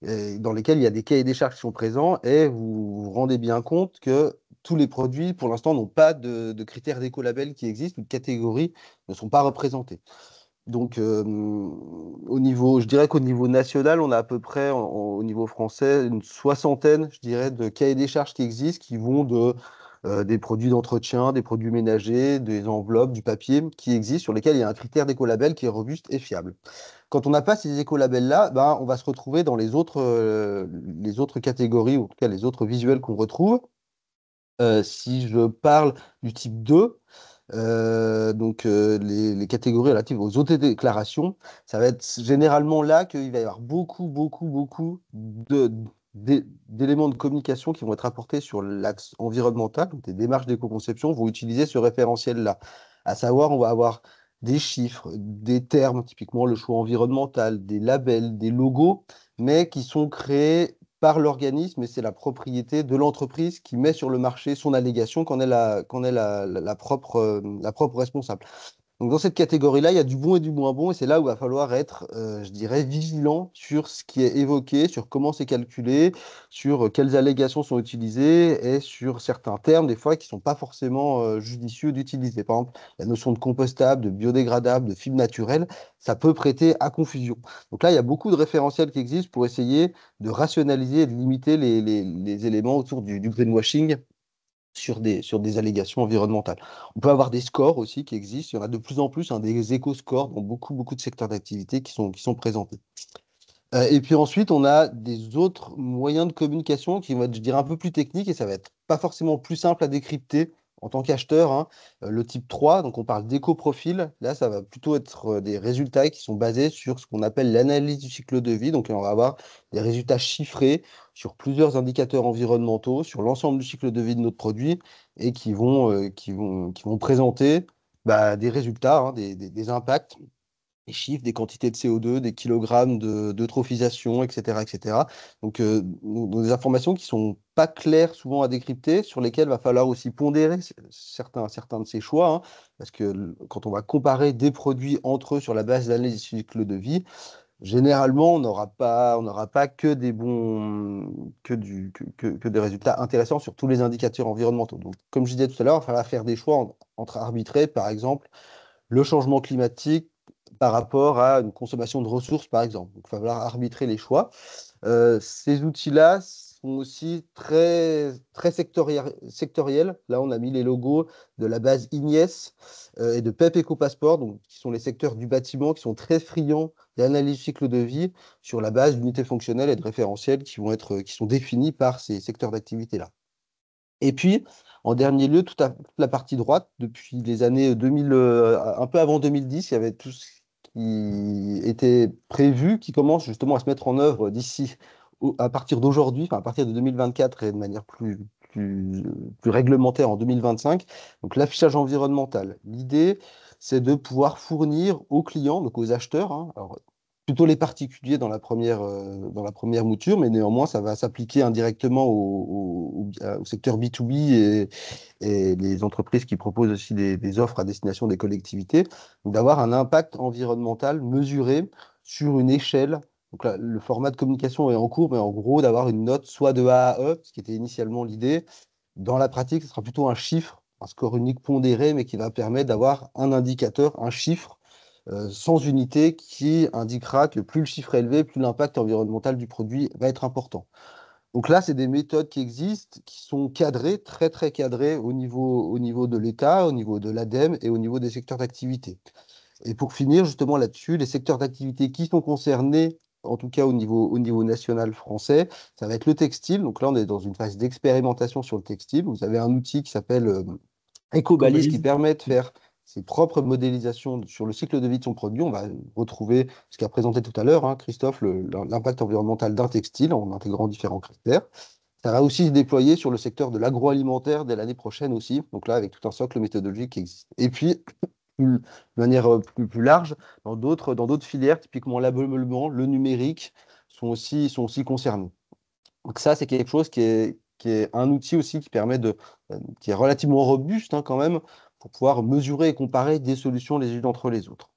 dans lesquels il y a des cahiers des charges qui sont présents et vous vous rendez bien compte que tous les produits, pour l'instant, n'ont pas de critères d'écolabel qui existent ou de catégories ne sont pas représentés. Donc, je dirais qu'au niveau national, on a à peu près, au niveau français, une soixantaine, je dirais, de cahiers des charges qui existent, qui vont des produits d'entretien, des produits ménagers, des enveloppes, du papier, qui existent, sur lesquels il y a un critère d'écolabel qui est robuste et fiable. Quand on n'a pas ces écolabels-là, ben, on va se retrouver dans les autres catégories, ou en tout cas les autres visuels qu'on retrouve. Si je parle du type 2, donc les catégories relatives aux autodéclarations, ça va être généralement là qu'il va y avoir beaucoup, beaucoup, beaucoup d'éléments de communication qui vont être apportés sur l'axe environnemental. Donc des démarches d'éco-conception vont utiliser ce référentiel-là. À savoir, on va avoir des chiffres, des termes, typiquement le choix environnemental, des labels, des logos, mais qui sont créés par l'organisme et c'est la propriété de l'entreprise qui met sur le marché son allégation qu'en est la propre responsable. Donc dans cette catégorie-là, il y a du bon et du moins bon et c'est là où il va falloir être, je dirais, vigilant sur ce qui est évoqué, sur comment c'est calculé, sur quelles allégations sont utilisées et sur certains termes, des fois, qui ne sont pas forcément judicieux d'utiliser. Par exemple, la notion de compostable, de biodégradable, de fibre naturelle, ça peut prêter à confusion. Donc là, il y a beaucoup de référentiels qui existent pour essayer de rationaliser et de limiter les éléments autour du greenwashing sur des allégations environnementales. On peut avoir des scores aussi qui existent. Il y en a de plus en plus, hein, des éco-scores dans beaucoup, beaucoup de secteurs d'activité qui sont présentés. Et puis ensuite, on a des autres moyens de communication qui vont être, je dirais, un peu plus techniques et ça va être pas forcément plus simple à décrypter en tant qu'acheteur, hein. Le type 3, donc on parle d'éco-profil. Là, ça va plutôt être des résultats qui sont basés sur ce qu'on appelle l'analyse du cycle de vie. Donc, on va avoir des résultats chiffrés sur plusieurs indicateurs environnementaux, sur l'ensemble du cycle de vie de notre produit et qui vont présenter des résultats, hein, des impacts, des chiffres, des quantités de CO2, des kilogrammes d'eutrophisation, etc., etc. Donc, des informations qui sont pas claires souvent à décrypter, sur lesquelles il va falloir aussi pondérer certains de ces choix, hein, parce que quand on va comparer des produits entre eux sur la base d'analyse du cycle de vie, généralement, on n'aura pas que que des résultats intéressants sur tous les indicateurs environnementaux. Donc, comme je disais tout à l'heure, il va falloir faire des choix entre arbitrer, par exemple, le changement climatique par rapport à une consommation de ressources, par exemple. Donc, il va falloir arbitrer les choix. Ces outils-là sont aussi très, très sectoriels. Là, on a mis les logos de la base IGNES et de PEP EcoPassport, donc, qui sont les secteurs du bâtiment qui sont très friands d'analyse du cycle de vie sur la base d'unités fonctionnelles et de référentiels qui sont définis par ces secteurs d'activité-là. Et puis, en dernier lieu, toute la partie droite, depuis les années 2000, un peu avant 2010, il y avait tout ce qui était prévu, qui commence justement à se mettre en œuvre à partir d'aujourd'hui, enfin à partir de 2024 et de manière plus, plus réglementaire en 2025. Donc l'affichage environnemental. L'idée, c'est de pouvoir fournir aux clients, donc aux acheteurs, hein, alors, plutôt les particuliers dans la première mouture, mais néanmoins, ça va s'appliquer indirectement au secteur B2B et les entreprises qui proposent aussi des offres à destination des collectivités, donc d'avoir un impact environnemental mesuré sur une échelle. Donc là, le format de communication est en cours, mais en gros, d'avoir une note soit de A à E, ce qui était initialement l'idée. Dans la pratique, ce sera plutôt un chiffre, un score unique pondéré, mais qui va permettre d'avoir un indicateur, un chiffre sans unité qui indiquera que plus le chiffre est élevé, plus l'impact environnemental du produit va être important. Donc là, c'est des méthodes qui existent, qui sont cadrées, très très cadrées au niveau de l'État, au niveau de l'ADEME et au niveau des secteurs d'activité. Et pour finir justement là-dessus, les secteurs d'activité qui sont concernés, en tout cas au niveau national français, ça va être le textile. Donc là, on est dans une phase d'expérimentation sur le textile. Vous avez un outil qui s'appelle Ecobalise qui Ecobalise. permet de faire ses propres modélisations sur le cycle de vie de son produit. On va retrouver ce qu'a présenté tout à l'heure, hein, Christophe, l'impact environnemental d'un textile en intégrant différents critères. Ça va aussi se déployer sur le secteur de l'agroalimentaire dès l'année prochaine aussi. Donc là, avec tout un socle méthodologique qui existe. Et puis, de manière plus large, dans d'autres filières, typiquement l'ameublement, le numérique, sont aussi concernés. Donc ça, c'est quelque chose qui est un outil aussi qui permet qui est relativement robuste hein, quand même, pour pouvoir mesurer et comparer des solutions les unes entre les autres.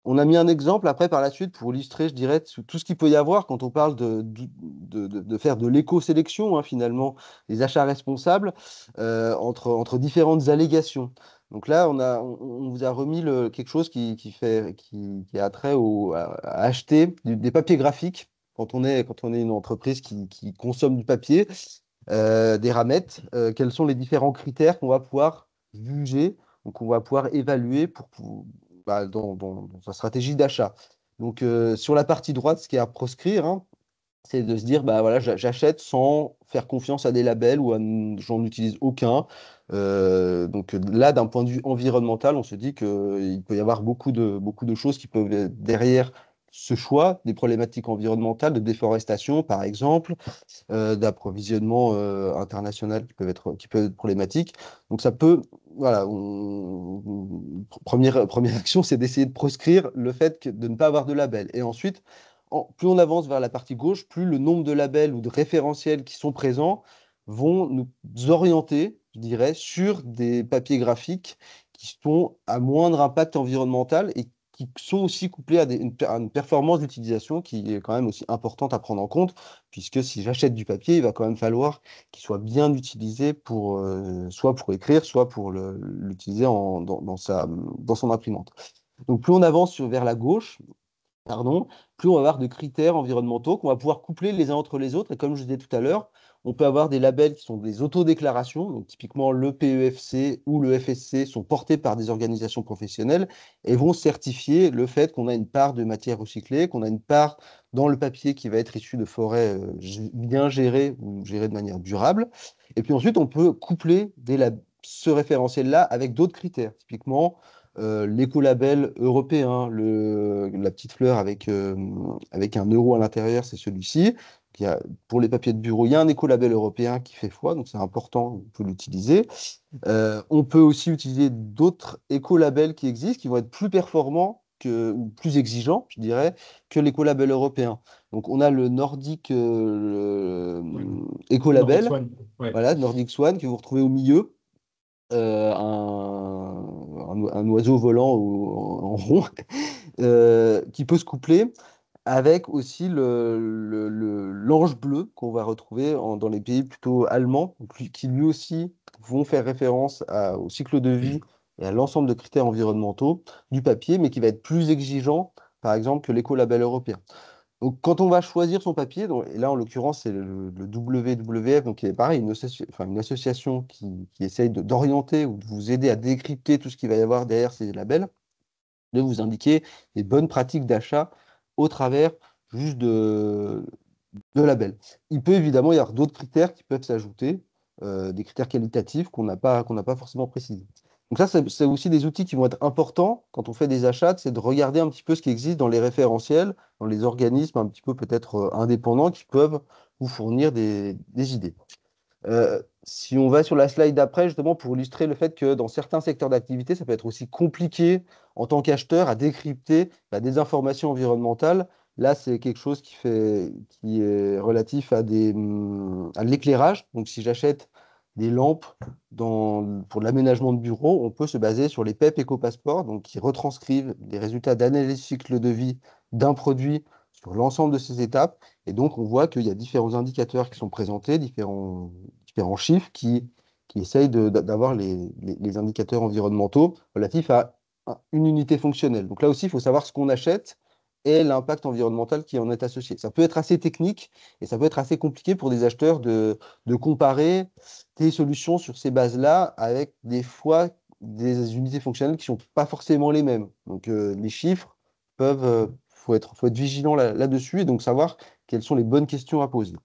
On a mis un exemple après par la suite pour illustrer, je dirais, tout ce qu'il peut y avoir quand on parle de faire de l'éco-sélection, hein, finalement, des achats responsables entre différentes allégations. Donc là, on vous a remis quelque chose qui a trait à acheter des papiers graphiques quand on est une entreprise qui consomme du papier, des ramettes. Quels sont les différents critères qu'on va pouvoir juger, donc on va pouvoir évaluer dans sa stratégie d'achat. Donc, sur la partie droite, ce qui est à proscrire, hein, c'est de se dire, bah voilà, j'achète sans faire confiance à des labels ou j'en utilise aucun. Donc là, d'un point de vue environnemental, on se dit qu'il peut y avoir beaucoup de choses qui peuvent être derrière ce choix, des problématiques environnementales, de déforestation, par exemple, d'approvisionnement international qui peuvent être problématiques. Donc ça peut, voilà, première action, c'est d'essayer de proscrire le fait de ne pas avoir de label. Et ensuite, plus on avance vers la partie gauche, plus le nombre de labels ou de référentiels qui sont présents vont nous orienter, je dirais, sur des papiers graphiques qui sont à moindre impact environnemental et qui sont aussi couplés à une performance d'utilisation qui est quand même aussi importante à prendre en compte, puisque si j'achète du papier, il va quand même falloir qu'il soit bien utilisé soit pour écrire, soit pour l'utiliser dans son imprimante. Donc plus on avance vers la gauche, pardon, plus on va avoir de critères environnementaux qu'on va pouvoir coupler les uns entre les autres. Et comme je disais tout à l'heure, on peut avoir des labels qui sont des autodéclarations. Donc, typiquement, le PEFC ou le FSC sont portés par des organisations professionnelles et vont certifier le fait qu'on a une part de matière recyclée, qu'on a une part dans le papier qui va être issu de forêts bien gérées ou gérées de manière durable. Et puis ensuite, on peut coupler ce référentiel-là avec d'autres critères. Typiquement, l'écolabel européen, la petite fleur avec un euro à l'intérieur, c'est celui-ci. Pour les papiers de bureau, il y a un écolabel européen qui fait foi, donc c'est important, on peut l'utiliser. On peut aussi utiliser d'autres écolabels qui existent, qui vont être plus performants ou plus exigeants, je dirais, que l'écolabel européen. Donc on a le Nordic Ouais. Nordic Écolabel, Swan. Ouais. voilà, Nordic Swan, que vous retrouvez au milieu un oiseau volant en rond qui peut se coupler avec aussi l'ange bleu qu'on va retrouver dans les pays plutôt allemands, qui lui aussi vont faire référence au cycle de vie et à l'ensemble de critères environnementaux du papier, mais qui va être plus exigeant, par exemple, que l'écolabel européen. Donc, quand on va choisir son papier, et là en l'occurrence c'est le WWF, donc qui est pareil, une association qui essaye d'orienter ou de vous aider à décrypter tout ce qu'il va y avoir derrière ces labels, de vous indiquer les bonnes pratiques d'achat au travers juste de labels. Il peut évidemment y avoir d'autres critères qui peuvent s'ajouter, des critères qualitatifs qu'on n'a pas forcément précisés. Donc ça, c'est aussi des outils qui vont être importants quand on fait des achats, c'est de regarder un petit peu ce qui existe dans les référentiels, dans les organismes un petit peu peut-être indépendants qui peuvent vous fournir des idées. Si on va sur la slide d'après, justement, pour illustrer le fait que dans certains secteurs d'activité, ça peut être aussi compliqué en tant qu'acheteur à décrypter la désinformation environnementale. Là, c'est quelque chose qui est relatif à à l'éclairage. Donc, si j'achète des lampes pour l'aménagement de bureaux, on peut se baser sur les PEP EcoPassport, donc qui retranscrivent les résultats d'analyse cycle de vie d'un produit sur l'ensemble de ces étapes. Et donc, on voit qu'il y a différents indicateurs qui sont présentés, différents chiffres qui essayent d'avoir les indicateurs environnementaux relatifs à une unité fonctionnelle. Donc là aussi, il faut savoir ce qu'on achète et l'impact environnemental qui en est associé. Ça peut être assez technique et ça peut être assez compliqué pour des acheteurs de comparer des solutions sur ces bases-là avec des fois des unités fonctionnelles qui ne sont pas forcément les mêmes. Donc les chiffres faut être vigilant là-dessus et donc savoir quelles sont les bonnes questions à poser.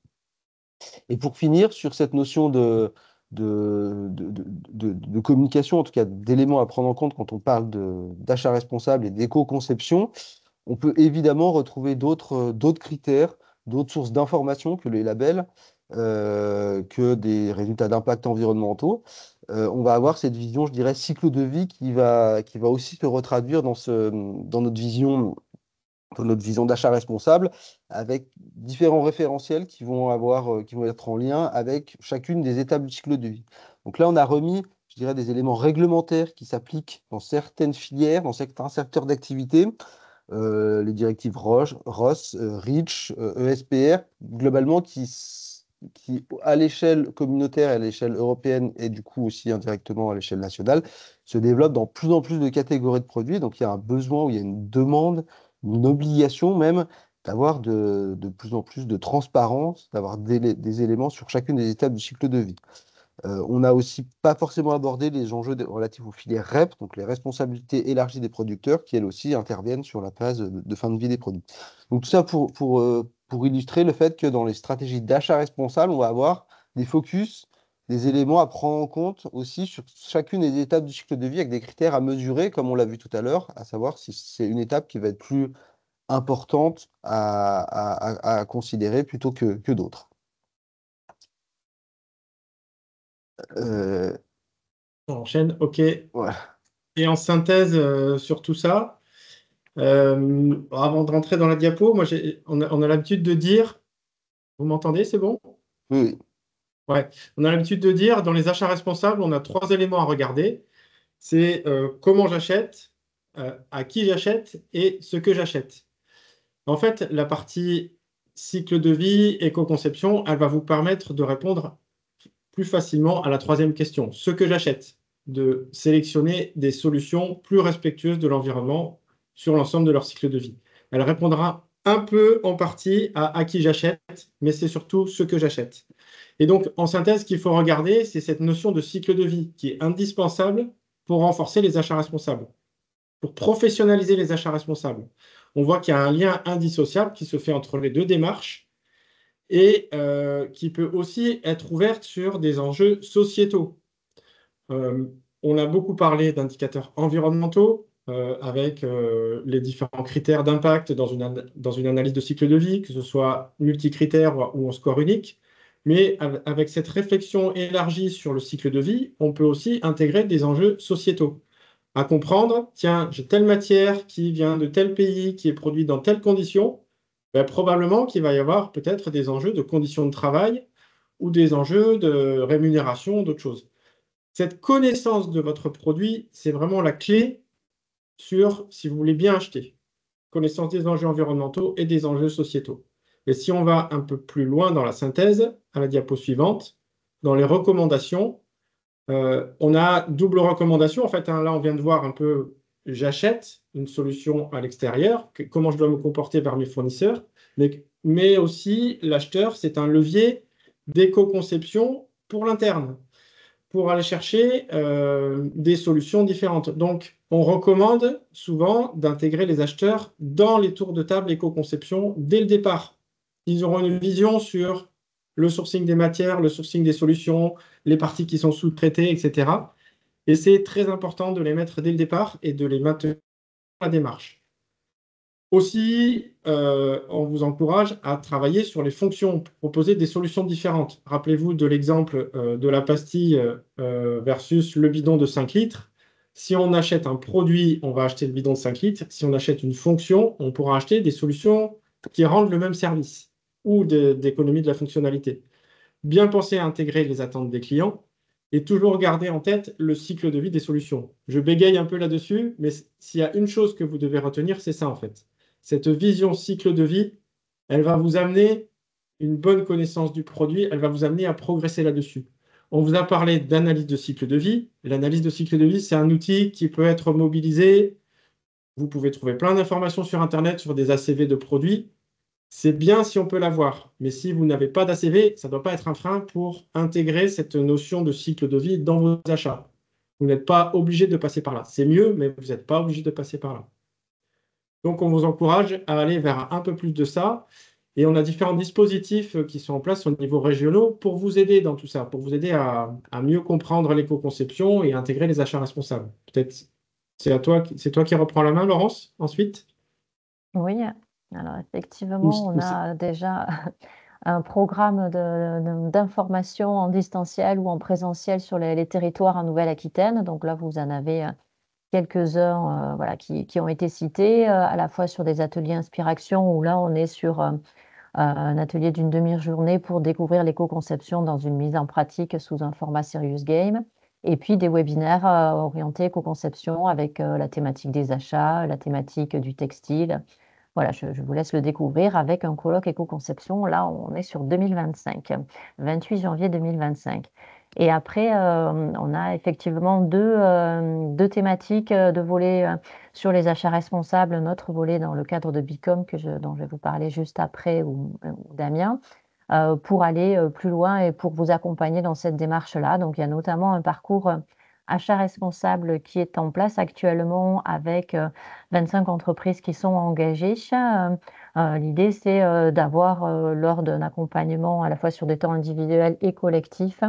Et pour finir, sur cette notion de communication, en tout cas d'éléments à prendre en compte quand on parle d'achat responsable et d'éco-conception, on peut évidemment retrouver d'autres critères, d'autres sources d'informations que les labels, que des résultats d'impact environnementaux. On va avoir cette vision, je dirais, cycle de vie qui va aussi se retraduire dans notre vision d'achat responsable, avec différents référentiels qui vont être en lien avec chacune des étapes du cycle de vie. Donc là, on a remis, je dirais, des éléments réglementaires qui s'appliquent dans certaines filières, dans certains secteurs d'activité, les directives ROS, REACH, ESPR, globalement, qui, à l'échelle communautaire, à l'échelle européenne et du coup aussi indirectement à l'échelle nationale, se développent dans plus en plus de catégories de produits. Donc il y a un besoin, ou il y a une demande, une obligation même d'avoir de plus en plus de transparence, d'avoir des éléments sur chacune des étapes du cycle de vie. On n'a aussi pas forcément abordé les enjeux relatifs aux filières REP, donc les responsabilités élargies des producteurs, qui elles aussi interviennent sur la phase de fin de vie des produits. Donc tout ça pour illustrer le fait que dans les stratégies d'achat responsable, on va avoir des focus, des éléments à prendre en compte aussi sur chacune des étapes du cycle de vie avec des critères à mesurer, comme on l'a vu tout à l'heure, à savoir si c'est une étape qui va être plus importante à considérer plutôt que d'autres. On enchaîne, OK. Voilà. Et en synthèse sur tout ça, avant de rentrer dans la diapo, on a l'habitude de dire, vous m'entendez, c'est bon? Oui. Ouais, on a l'habitude de dire, dans les achats responsables, on a 3 éléments à regarder. C'est comment j'achète, à qui j'achète et ce que j'achète. En fait, la partie cycle de vie, éco-conception, elle va vous permettre de répondre plus facilement à la 3e question, ce que j'achète, de sélectionner des solutions plus respectueuses de l'environnement sur l'ensemble de leur cycle de vie. Elle répondra un peu en partie à qui j'achète, mais c'est surtout ce que j'achète. Et donc, en synthèse, ce qu'il faut regarder, c'est cette notion de cycle de vie qui est indispensable pour renforcer les achats responsables, pour professionnaliser les achats responsables. On voit qu'il y a un lien indissociable qui se fait entre les 2 démarches et qui peut aussi être ouverte sur des enjeux sociétaux. On a beaucoup parlé d'indicateurs environnementaux avec les différents critères d'impact dans une analyse de cycle de vie, que ce soit multicritères ou en score unique. Mais avec cette réflexion élargie sur le cycle de vie, on peut aussi intégrer des enjeux sociétaux. À comprendre, tiens, j'ai telle matière qui vient de tel pays, qui est produite dans telles conditions, ben, probablement qu'il va y avoir peut-être des enjeux de conditions de travail ou des enjeux de rémunération, d'autres choses. Cette connaissance de votre produit, c'est vraiment la clé sur si vous voulez bien acheter. Connaissance des enjeux environnementaux et des enjeux sociétaux. Et si on va un peu plus loin dans la synthèse, à la diapo suivante, dans les recommandations, on a double recommandation. En fait, là, on vient de voir un peu, j'achète une solution à l'extérieur, comment je dois me comporter vers mes fournisseurs, mais aussi l'acheteur, c'est un levier d'éco-conception pour l'interne, pour aller chercher des solutions différentes. Donc, on recommande souvent d'intégrer les acheteurs dans les tours de table éco-conception dès le départ. Ils auront une vision sur le sourcing des matières, le sourcing des solutions, les parties qui sont sous-traitées, etc. Et c'est très important de les mettre dès le départ et de les maintenir dans la démarche. Aussi, on vous encourage à travailler sur les fonctions, proposer des solutions différentes. Rappelez-vous de l'exemple de la pastille versus le bidon de 5 litres. Si on achète un produit, on va acheter le bidon de 5 litres. Si on achète une fonction, on pourra acheter des solutions qui rendent le même service ou d'économie de la fonctionnalité. Bien penser à intégrer les attentes des clients et toujours garder en tête le cycle de vie des solutions. Je bégaye un peu là-dessus, mais s'il y a une chose que vous devez retenir, c'est ça en fait. Cette vision cycle de vie, elle va vous amener une bonne connaissance du produit, elle va vous amener à progresser là-dessus. On vous a parlé d'analyse de cycle de vie. L'analyse de cycle de vie, c'est un outil qui peut être mobilisé. Vous pouvez trouver plein d'informations sur Internet, sur des ACV de produits. C'est bien si on peut l'avoir, mais si vous n'avez pas d'ACV, ça ne doit pas être un frein pour intégrer cette notion de cycle de vie dans vos achats. Vous n'êtes pas obligé de passer par là. C'est mieux, mais vous n'êtes pas obligé de passer par là. Donc, on vous encourage à aller vers un peu plus de ça. Et on a différents dispositifs qui sont en place au niveau régional pour vous aider dans tout ça, pour vous aider à mieux comprendre l'éco-conception et intégrer les achats responsables. Peut-être c'est toi qui reprends la main, Laurence, ensuite. Oui, alors effectivement, on a déjà un programme d'information en distanciel ou en présentiel sur les territoires en Nouvelle-Aquitaine. Donc là, vous en avez quelques-uns voilà, qui ont été cités, à la fois sur des ateliers inspiration, où là, on est sur un atelier d'une demi-journée pour découvrir l'éco-conception dans une mise en pratique sous un format Serious Game. Et puis des webinaires orientés éco-conception avec la thématique des achats, la thématique du textile. Voilà, je vous laisse le découvrir avec un colloque éco-conception. Là, on est sur 2025, 28 janvier 2025. Et après, on a effectivement deux thématiques de volets sur les achats responsables. Notre volet dans le cadre de Bicom, dont je vais vous parler juste après, ou Damien, pour aller plus loin et pour vous accompagner dans cette démarche-là. Donc, il y a notamment un parcours achat responsable qui est en place actuellement avec 25 entreprises qui sont engagées. L'idée, c'est d'avoir, lors d'un accompagnement à la fois sur des temps individuels et collectifs,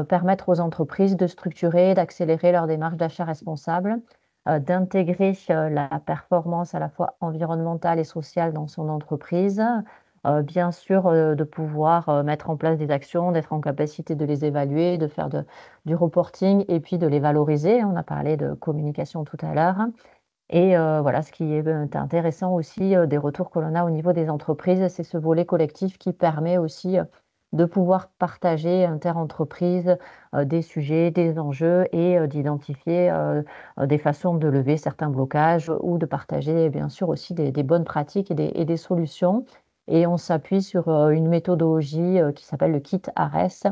permettre aux entreprises de structurer, d'accélérer leur démarche d'achat responsable, d'intégrer la performance à la fois environnementale et sociale dans son entreprise, bien sûr de pouvoir mettre en place des actions, d'être en capacité de les évaluer, de faire du reporting et puis de les valoriser. On a parlé de communication tout à l'heure. Et voilà, ce qui est intéressant aussi des retours que l'on a au niveau des entreprises, c'est ce volet collectif qui permet aussi de pouvoir partager inter-entreprises des sujets, des enjeux et d'identifier des façons de lever certains blocages ou de partager bien sûr aussi des bonnes pratiques et des solutions. Et on s'appuie sur une méthodologie qui s'appelle le kit ARES,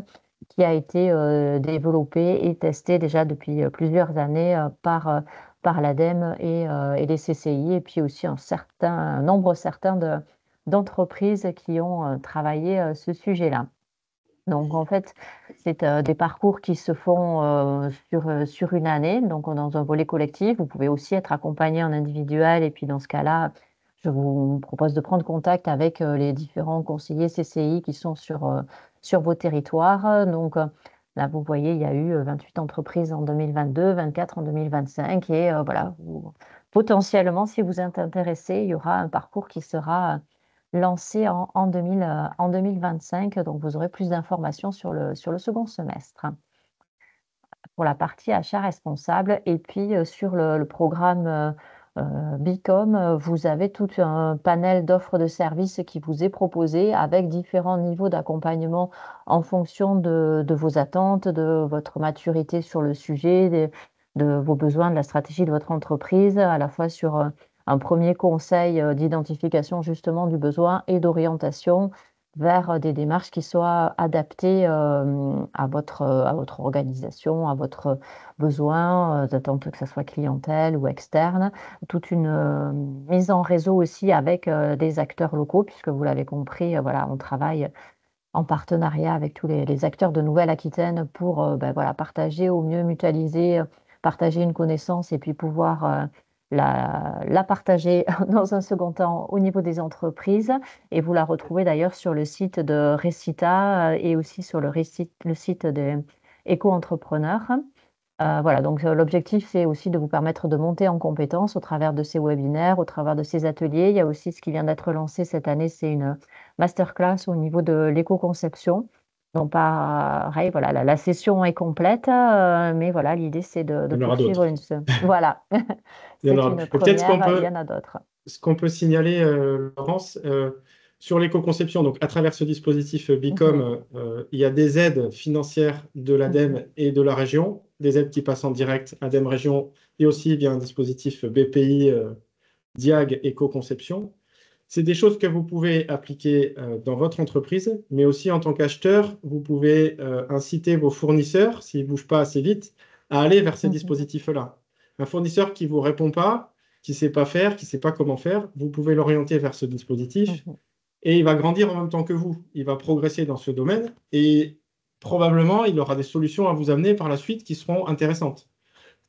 qui a été développé et testé déjà depuis plusieurs années par l'ADEME et les CCI, et puis aussi un nombre certain d'entreprises qui ont travaillé ce sujet-là. Donc, en fait, c'est des parcours qui se font sur une année, donc dans un volet collectif. Vous pouvez aussi être accompagné en individuel, et puis dans ce cas-là, je vous propose de prendre contact avec les différents conseillers CCI qui sont sur vos territoires. Donc, là, vous voyez, il y a eu 28 entreprises en 2022, 24 en 2025, et voilà, potentiellement, si vous êtes intéressé, il y aura un parcours qui sera lancé en 2025. Donc, vous aurez plus d'informations sur le second semestre pour la partie achat responsable. Et puis, sur le programme Bicom, vous avez tout un panel d'offres de services qui vous est proposé avec différents niveaux d'accompagnement en fonction de vos attentes, de votre maturité sur le sujet, de vos besoins, de la stratégie de votre entreprise, à la fois sur un premier conseil d'identification justement du besoin et d'orientation vers des démarches qui soient adaptées à votre organisation, à votre besoin, d'attente que ce soit clientèle ou externe. Toute une mise en réseau aussi avec des acteurs locaux, puisque vous l'avez compris, voilà, on travaille en partenariat avec tous les acteurs de Nouvelle-Aquitaine pour voilà, partager au mieux, mutualiser, partager une connaissance et puis pouvoir la partager dans un second temps au niveau des entreprises. Et vous la retrouvez d'ailleurs sur le site de Recita et aussi sur le site des éco-entrepreneurs. Voilà, donc l'objectif, c'est aussi de vous permettre de monter en compétences au travers de ces webinaires, au travers de ces ateliers. Il y a aussi ce qui vient d'être lancé cette année, c'est une masterclass au niveau de l'éco-conception. Donc, pareil, voilà, la session est complète, mais voilà, l'idée, c'est de Il y en aura poursuivre d'autres. Voilà, Il y en c'est aura. une Et peut-être première, il y en a d'autres. ce qu'on peut signaler, Laurence, sur l'éco-conception, donc à travers ce dispositif Mhm, BICOM, il y a des aides financières de mhm, l'ADEME et de la région, des aides qui passent en direct ADEME Région et aussi via un dispositif BPI, DIAG éco-conception. C'est des choses que vous pouvez appliquer dans votre entreprise, mais aussi en tant qu'acheteur, vous pouvez inciter vos fournisseurs, s'ils ne bougent pas assez vite, à aller vers ces mhm, dispositifs-là. Un fournisseur qui ne vous répond pas, qui ne sait pas faire, qui ne sait pas comment faire, vous pouvez l'orienter vers ce dispositif mhm. et il va grandir en même temps que vous. Il va progresser dans ce domaine et probablement il aura des solutions à vous amener par la suite qui seront intéressantes.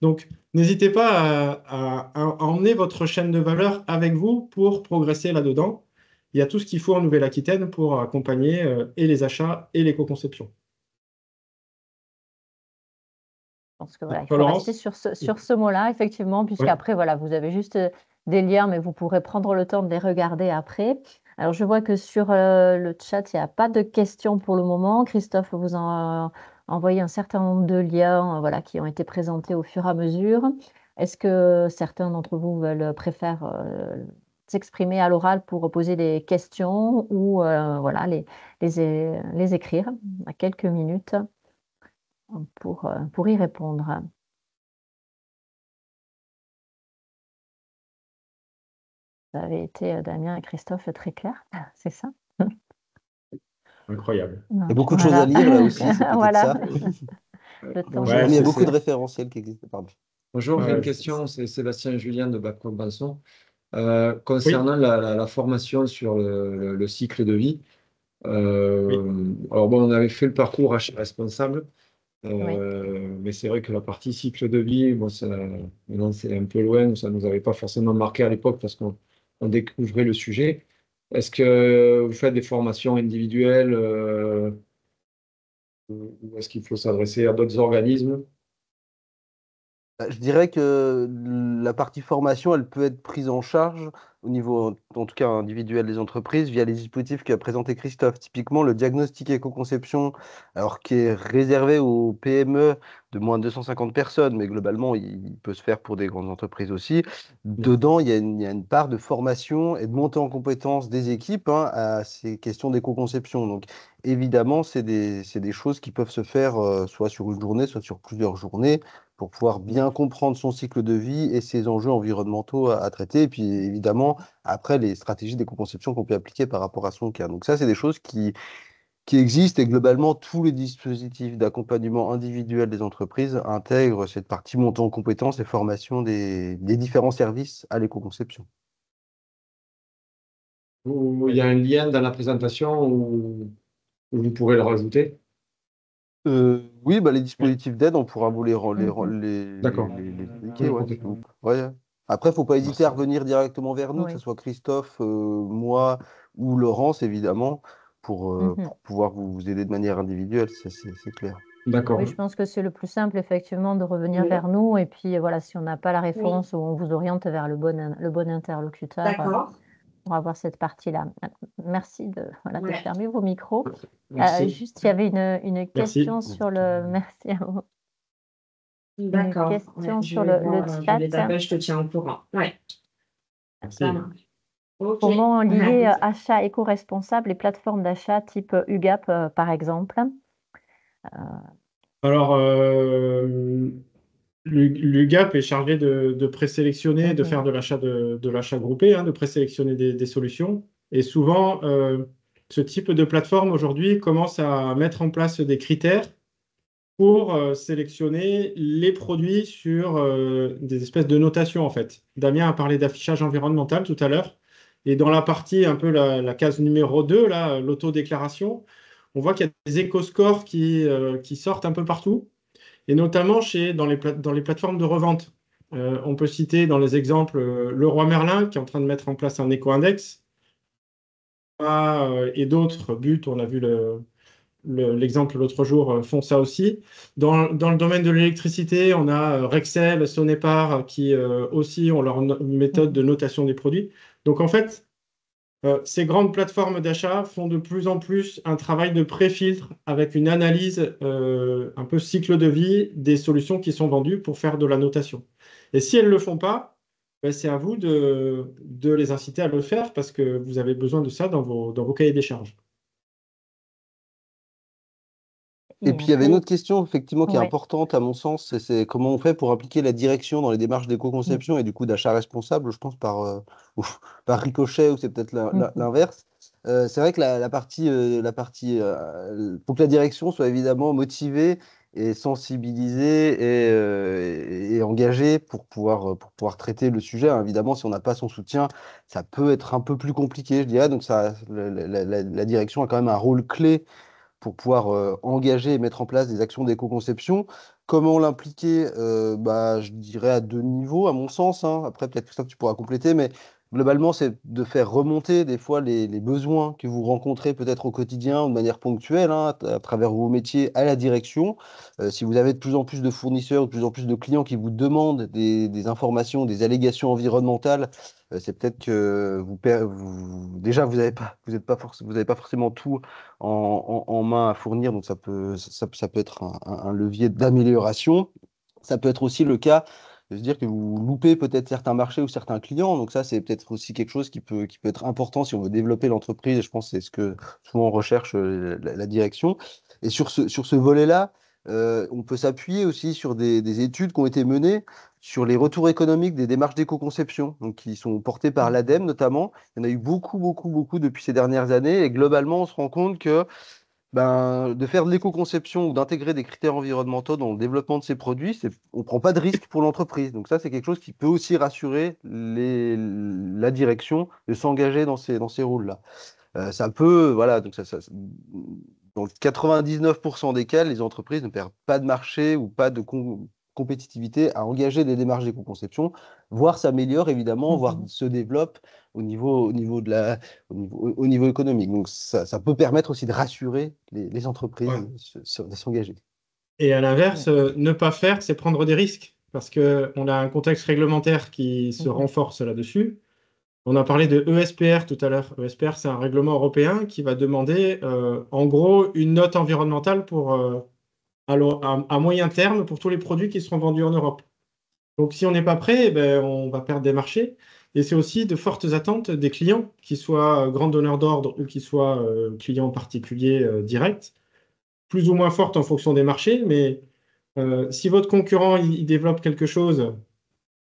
Donc, n'hésitez pas à emmener votre chaîne de valeur avec vous pour progresser là-dedans. Il y a tout ce qu'il faut en Nouvelle-Aquitaine pour accompagner et les achats et l'éco-conception. Je pense que voilà, il Toi, faut rester Laurence? sur ce mot-là, effectivement, Ouais. puisqu'après, voilà, vous avez juste des liens, mais vous pourrez prendre le temps de les regarder après. Alors, je vois que sur le chat, il n'y a pas de questions pour le moment. Christophe vous a envoyé un certain nombre de liens, voilà, qui ont été présentés au fur et à mesure. Est-ce que certains d'entre vous préfèrent s'exprimer à l'oral pour poser des questions ou voilà, les écrire à quelques minutes pour y répondre? Ça avait été, Damien et Christophe, très clair, c'est ça? Incroyable. Il y Non, a beaucoup de choses à voilà. lire là aussi, c'est peut-être Voilà, ça. le temps Ouais, Mais il y a de... beaucoup de référentiels qui existent. Pardon. Bonjour, j'ai une ouais, question, c'est Sébastien Julien de Backroom Banson. oui, Concernant la formation sur le cycle de vie, oui. alors bon, on avait fait le parcours achat responsable, Oui. mais c'est vrai que la partie cycle de vie, bon, maintenant c'est un peu loin, ça ne nous avait pas forcément marqué à l'époque parce qu'on découvrait le sujet. Est-ce que vous faites des formations individuelles ou est-ce qu'il faut s'adresser à d'autres organismes? Je dirais que la partie formation, elle peut être prise en charge au niveau, en tout cas individuel des entreprises, via les dispositifs qu'a présenté Christophe. Typiquement, le diagnostic éco-conception, alors qui est réservé aux PME de moins de 250 personnes, mais globalement, il peut se faire pour des grandes entreprises aussi. Dedans, il y a une part de formation et de montée en compétence des équipes hein, à ces questions d'éco-conception. Donc, évidemment, c'est des choses qui peuvent se faire soit sur une journée, soit sur plusieurs journées pour pouvoir bien comprendre son cycle de vie et ses enjeux environnementaux à traiter. Et puis évidemment, après, les stratégies d'éco-conception qu'on peut appliquer par rapport à son cas. Donc ça, c'est des choses qui existent et globalement, tous les dispositifs d'accompagnement individuel des entreprises intègrent cette partie montée en compétences et formation des différents services à l'éco-conception. Ou il y a un lien dans la présentation où vous pourrez le rajouter? Oui, bah, les Oui. dispositifs d'aide, on pourra vous Mhm. D'accord. les expliquer. Oui, Ouais, ok. ouais. Après, il ne faut pas hésiter à Merci. revenir directement vers nous, que ce Oui. soit Christophe, moi ou Laurence, évidemment, Mhm. pour pouvoir vous aider de manière individuelle, c'est clair. Oui, D'accord. je pense que c'est le plus simple, effectivement, de revenir Oui, vers nous. Et puis, voilà, si on n'a pas la oui, réponse ou on vous oriente vers le bon interlocuteur d'accord. pour avoir cette partie-là. Merci voilà, de Ouais. fermer vos micros. Merci. Juste, il y avait une Merci. question sur le... Merci à vous. Une D'accord. Ouais, question je sur vais le voir, je chat. les appelle, je te tiens au courant. Ouais, ça Merci. marche. Ok. Comment lier Ouais. achat éco-responsable et plateformes d'achat type UGAP, par exemple? Alors, l'UGAP est chargé de présélectionner, de faire Mhm, de l'achat groupé, hein, de présélectionner des solutions. Et souvent, ce type de plateforme aujourd'hui commence à mettre en place des critères pour sélectionner les produits sur des espèces de notations, en fait. Damien a parlé d'affichage environnemental tout à l'heure. Et dans la partie, un peu la case numéro 2, là, l'autodéclaration, on voit qu'il y a des éco-scores qui sortent un peu partout et notamment dans les plateformes de revente. On peut citer dans les exemples Leroy Merlin qui est en train de mettre en place un éco-index et d'autres buts. On a vu l'exemple l'autre jour font ça aussi. Dans le domaine de l'électricité, on a Rexel, Sonepar qui aussi ont leur méthode de notation des produits. Donc en fait, ces grandes plateformes d'achat font de plus en plus un travail de pré-filtre avec une analyse un peu cycle de vie des solutions qui sont vendues pour faire de la notation. Et si elles ne le font pas, ben, c'est à vous de les inciter à le faire parce que vous avez besoin de ça dans vos cahiers des charges. Et puis, il y avait une autre question, effectivement, qui est Oui. importante à mon sens, c'est comment on fait pour appliquer la direction dans les démarches d'éco-conception et du coup d'achat responsable, je pense, par ricochet, ou c'est peut-être l'inverse. C'est vrai que pour que la direction soit évidemment motivée et sensibilisée et engagée pour pouvoir traiter le sujet. Hein. Évidemment, si on n'a pas son soutien, ça peut être un peu plus compliqué, je dirais. Donc, la direction a quand même un rôle clé pour pouvoir engager et mettre en place des actions d'éco-conception. Comment l'impliquer? Je dirais à deux niveaux, à mon sens. Hein. Après, peut-être que ça, tu pourras compléter, mais globalement, c'est de faire remonter des fois les besoins que vous rencontrez peut-être au quotidien ou de manière ponctuelle, hein, à travers vos métiers à la direction. Si vous avez de plus en plus de fournisseurs, de plus en plus de clients qui vous demandent des informations, des allégations environnementales, c'est peut-être que déjà, vous n'avez pas forcément tout en main à fournir, donc ça peut être un levier d'amélioration. Ça peut être aussi le cas de se dire que vous loupez peut-être certains marchés ou certains clients, donc ça c'est peut-être aussi quelque chose qui peut être important si on veut développer l'entreprise, et je pense que c'est ce que souvent on recherche la direction. Et sur ce volet-là, on peut s'appuyer aussi sur des études qui ont été menées sur les retours économiques des démarches d'éco-conception, donc qui sont portées par l'ADEME notamment. Il y en a eu beaucoup, beaucoup, beaucoup depuis ces dernières années. Et globalement, on se rend compte que de faire de l'éco-conception ou d'intégrer des critères environnementaux dans le développement de ces produits, on ne prend pas de risque pour l'entreprise. Donc ça, c'est quelque chose qui peut aussi rassurer la direction de s'engager dans ces rôles-là. Ça peut, voilà, donc dans 99% des cas, les entreprises ne perdent pas de marché ou pas de compétitivité à engager des démarches d'éco-conception, voire s'améliore évidemment, voire se développe au niveau économique. Donc ça peut permettre aussi de rassurer les entreprises Ouais. de s'engager. Et à l'inverse, ne pas faire, c'est prendre des risques parce qu'on a un contexte réglementaire qui se renforce là-dessus. On a parlé de ESPR tout à l'heure. ESPR, c'est un règlement européen qui va demander, en gros, une note environnementale à moyen terme pour tous les produits qui seront vendus en Europe. Donc, si on n'est pas prêt, eh ben, on va perdre des marchés. Et c'est aussi de fortes attentes des clients, qu'ils soient grands donneurs d'ordre ou qu'ils soient clients particuliers directs, plus ou moins fortes en fonction des marchés. Mais si votre concurrent il développe quelque chose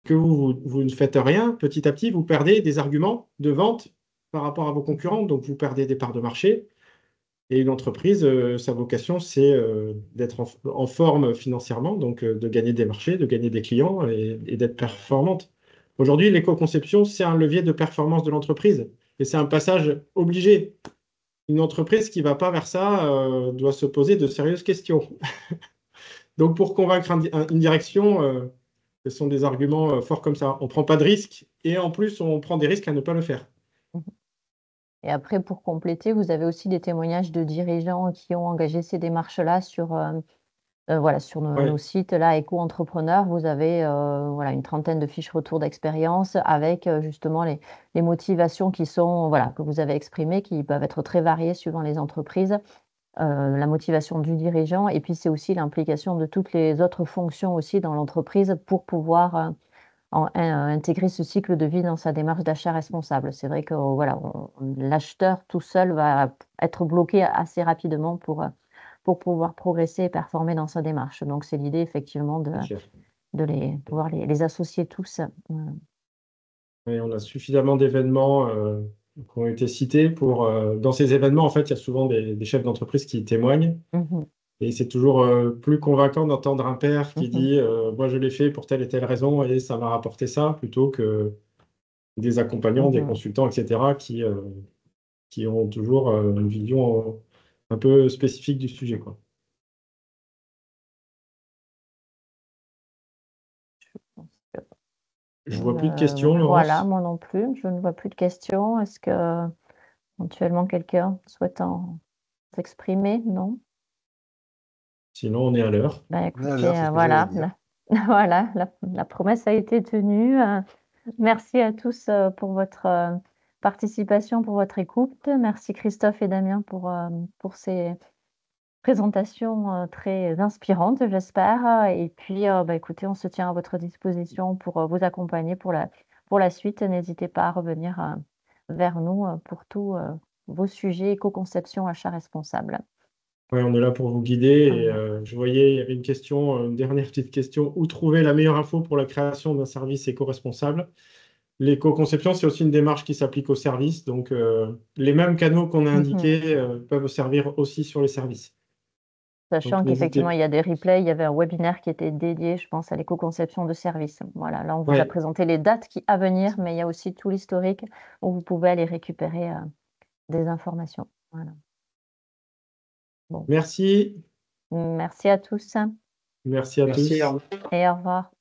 que vous ne faites rien, petit à petit, vous perdez des arguments de vente par rapport à vos concurrents, donc vous perdez des parts de marché. Et une entreprise, sa vocation, c'est d'être en forme financièrement, donc de gagner des marchés, de gagner des clients et d'être performante. Aujourd'hui, l'éco-conception, c'est un levier de performance de l'entreprise et c'est un passage obligé. Une entreprise qui ne va pas vers ça doit se poser de sérieuses questions. Donc, pour convaincre une direction, ce sont des arguments forts comme ça. On ne prend pas de risques et en plus, on prend des risques à ne pas le faire. Et après, pour compléter, vous avez aussi des témoignages de dirigeants qui ont engagé ces démarches-là sur nos sites là, éco-entrepreneurs. Vous avez une trentaine de fiches retour d'expérience avec justement les motivations que vous avez exprimées, qui peuvent être très variées suivant les entreprises. La motivation du dirigeant, et puis c'est aussi l'implication de toutes les autres fonctions aussi dans l'entreprise pour pouvoir intégrer ce cycle de vie dans sa démarche d'achat responsable. C'est vrai que l'acheteur tout seul va être bloqué assez rapidement pour pouvoir progresser et performer dans sa démarche. Donc c'est l'idée effectivement de pouvoir les associer tous. Et on a suffisamment d'événements qui ont été cités dans ces événements, en fait, il y a souvent des chefs d'entreprise qui témoignent. Et c'est toujours plus convaincant d'entendre un père qui dit moi je l'ai fait pour telle et telle raison et ça m'a rapporté ça, plutôt que des accompagnants, des consultants, etc., qui ont toujours une vision un peu spécifique du sujet, quoi. Je vois plus de questions, Laurence. Voilà, moi non plus, je ne vois plus de questions. Est-ce que éventuellement quelqu'un souhaite en s'exprimer? Non? Sinon, on est à l'heure. Ben, Ouais, écoutez, alors, c'est ce que voilà, j'allais dire. voilà, la promesse a été tenue. Merci à tous pour votre participation, pour votre écoute. Merci Christophe et Damien pour ces présentations très inspirantes, j'espère. Et puis, bah, écoutez, on se tient à votre disposition pour vous accompagner pour la suite. N'hésitez pas à revenir vers nous pour tous vos sujets éco-conception, achat responsable. Ouais, on est là pour vous guider. Et Voilà. je voyais, il y avait une question, une dernière petite question. Où trouver la meilleure info pour la création d'un service éco-responsable? L'éco-conception, c'est aussi une démarche qui s'applique aux services. Donc, les mêmes canaux qu'on a indiqués peuvent servir aussi sur les services. Sachant Donc, qu'effectivement, n'hésitez il y a des replays, il y avait un webinaire qui était dédié, je pense, à l'éco-conception de services. Voilà, là, on vous a Ouais, présenté les dates à venir, mais il y a aussi tout l'historique où vous pouvez aller récupérer des informations. Voilà. Bon, merci. merci à tous Merci à Merci, tous. au revoir. et au revoir.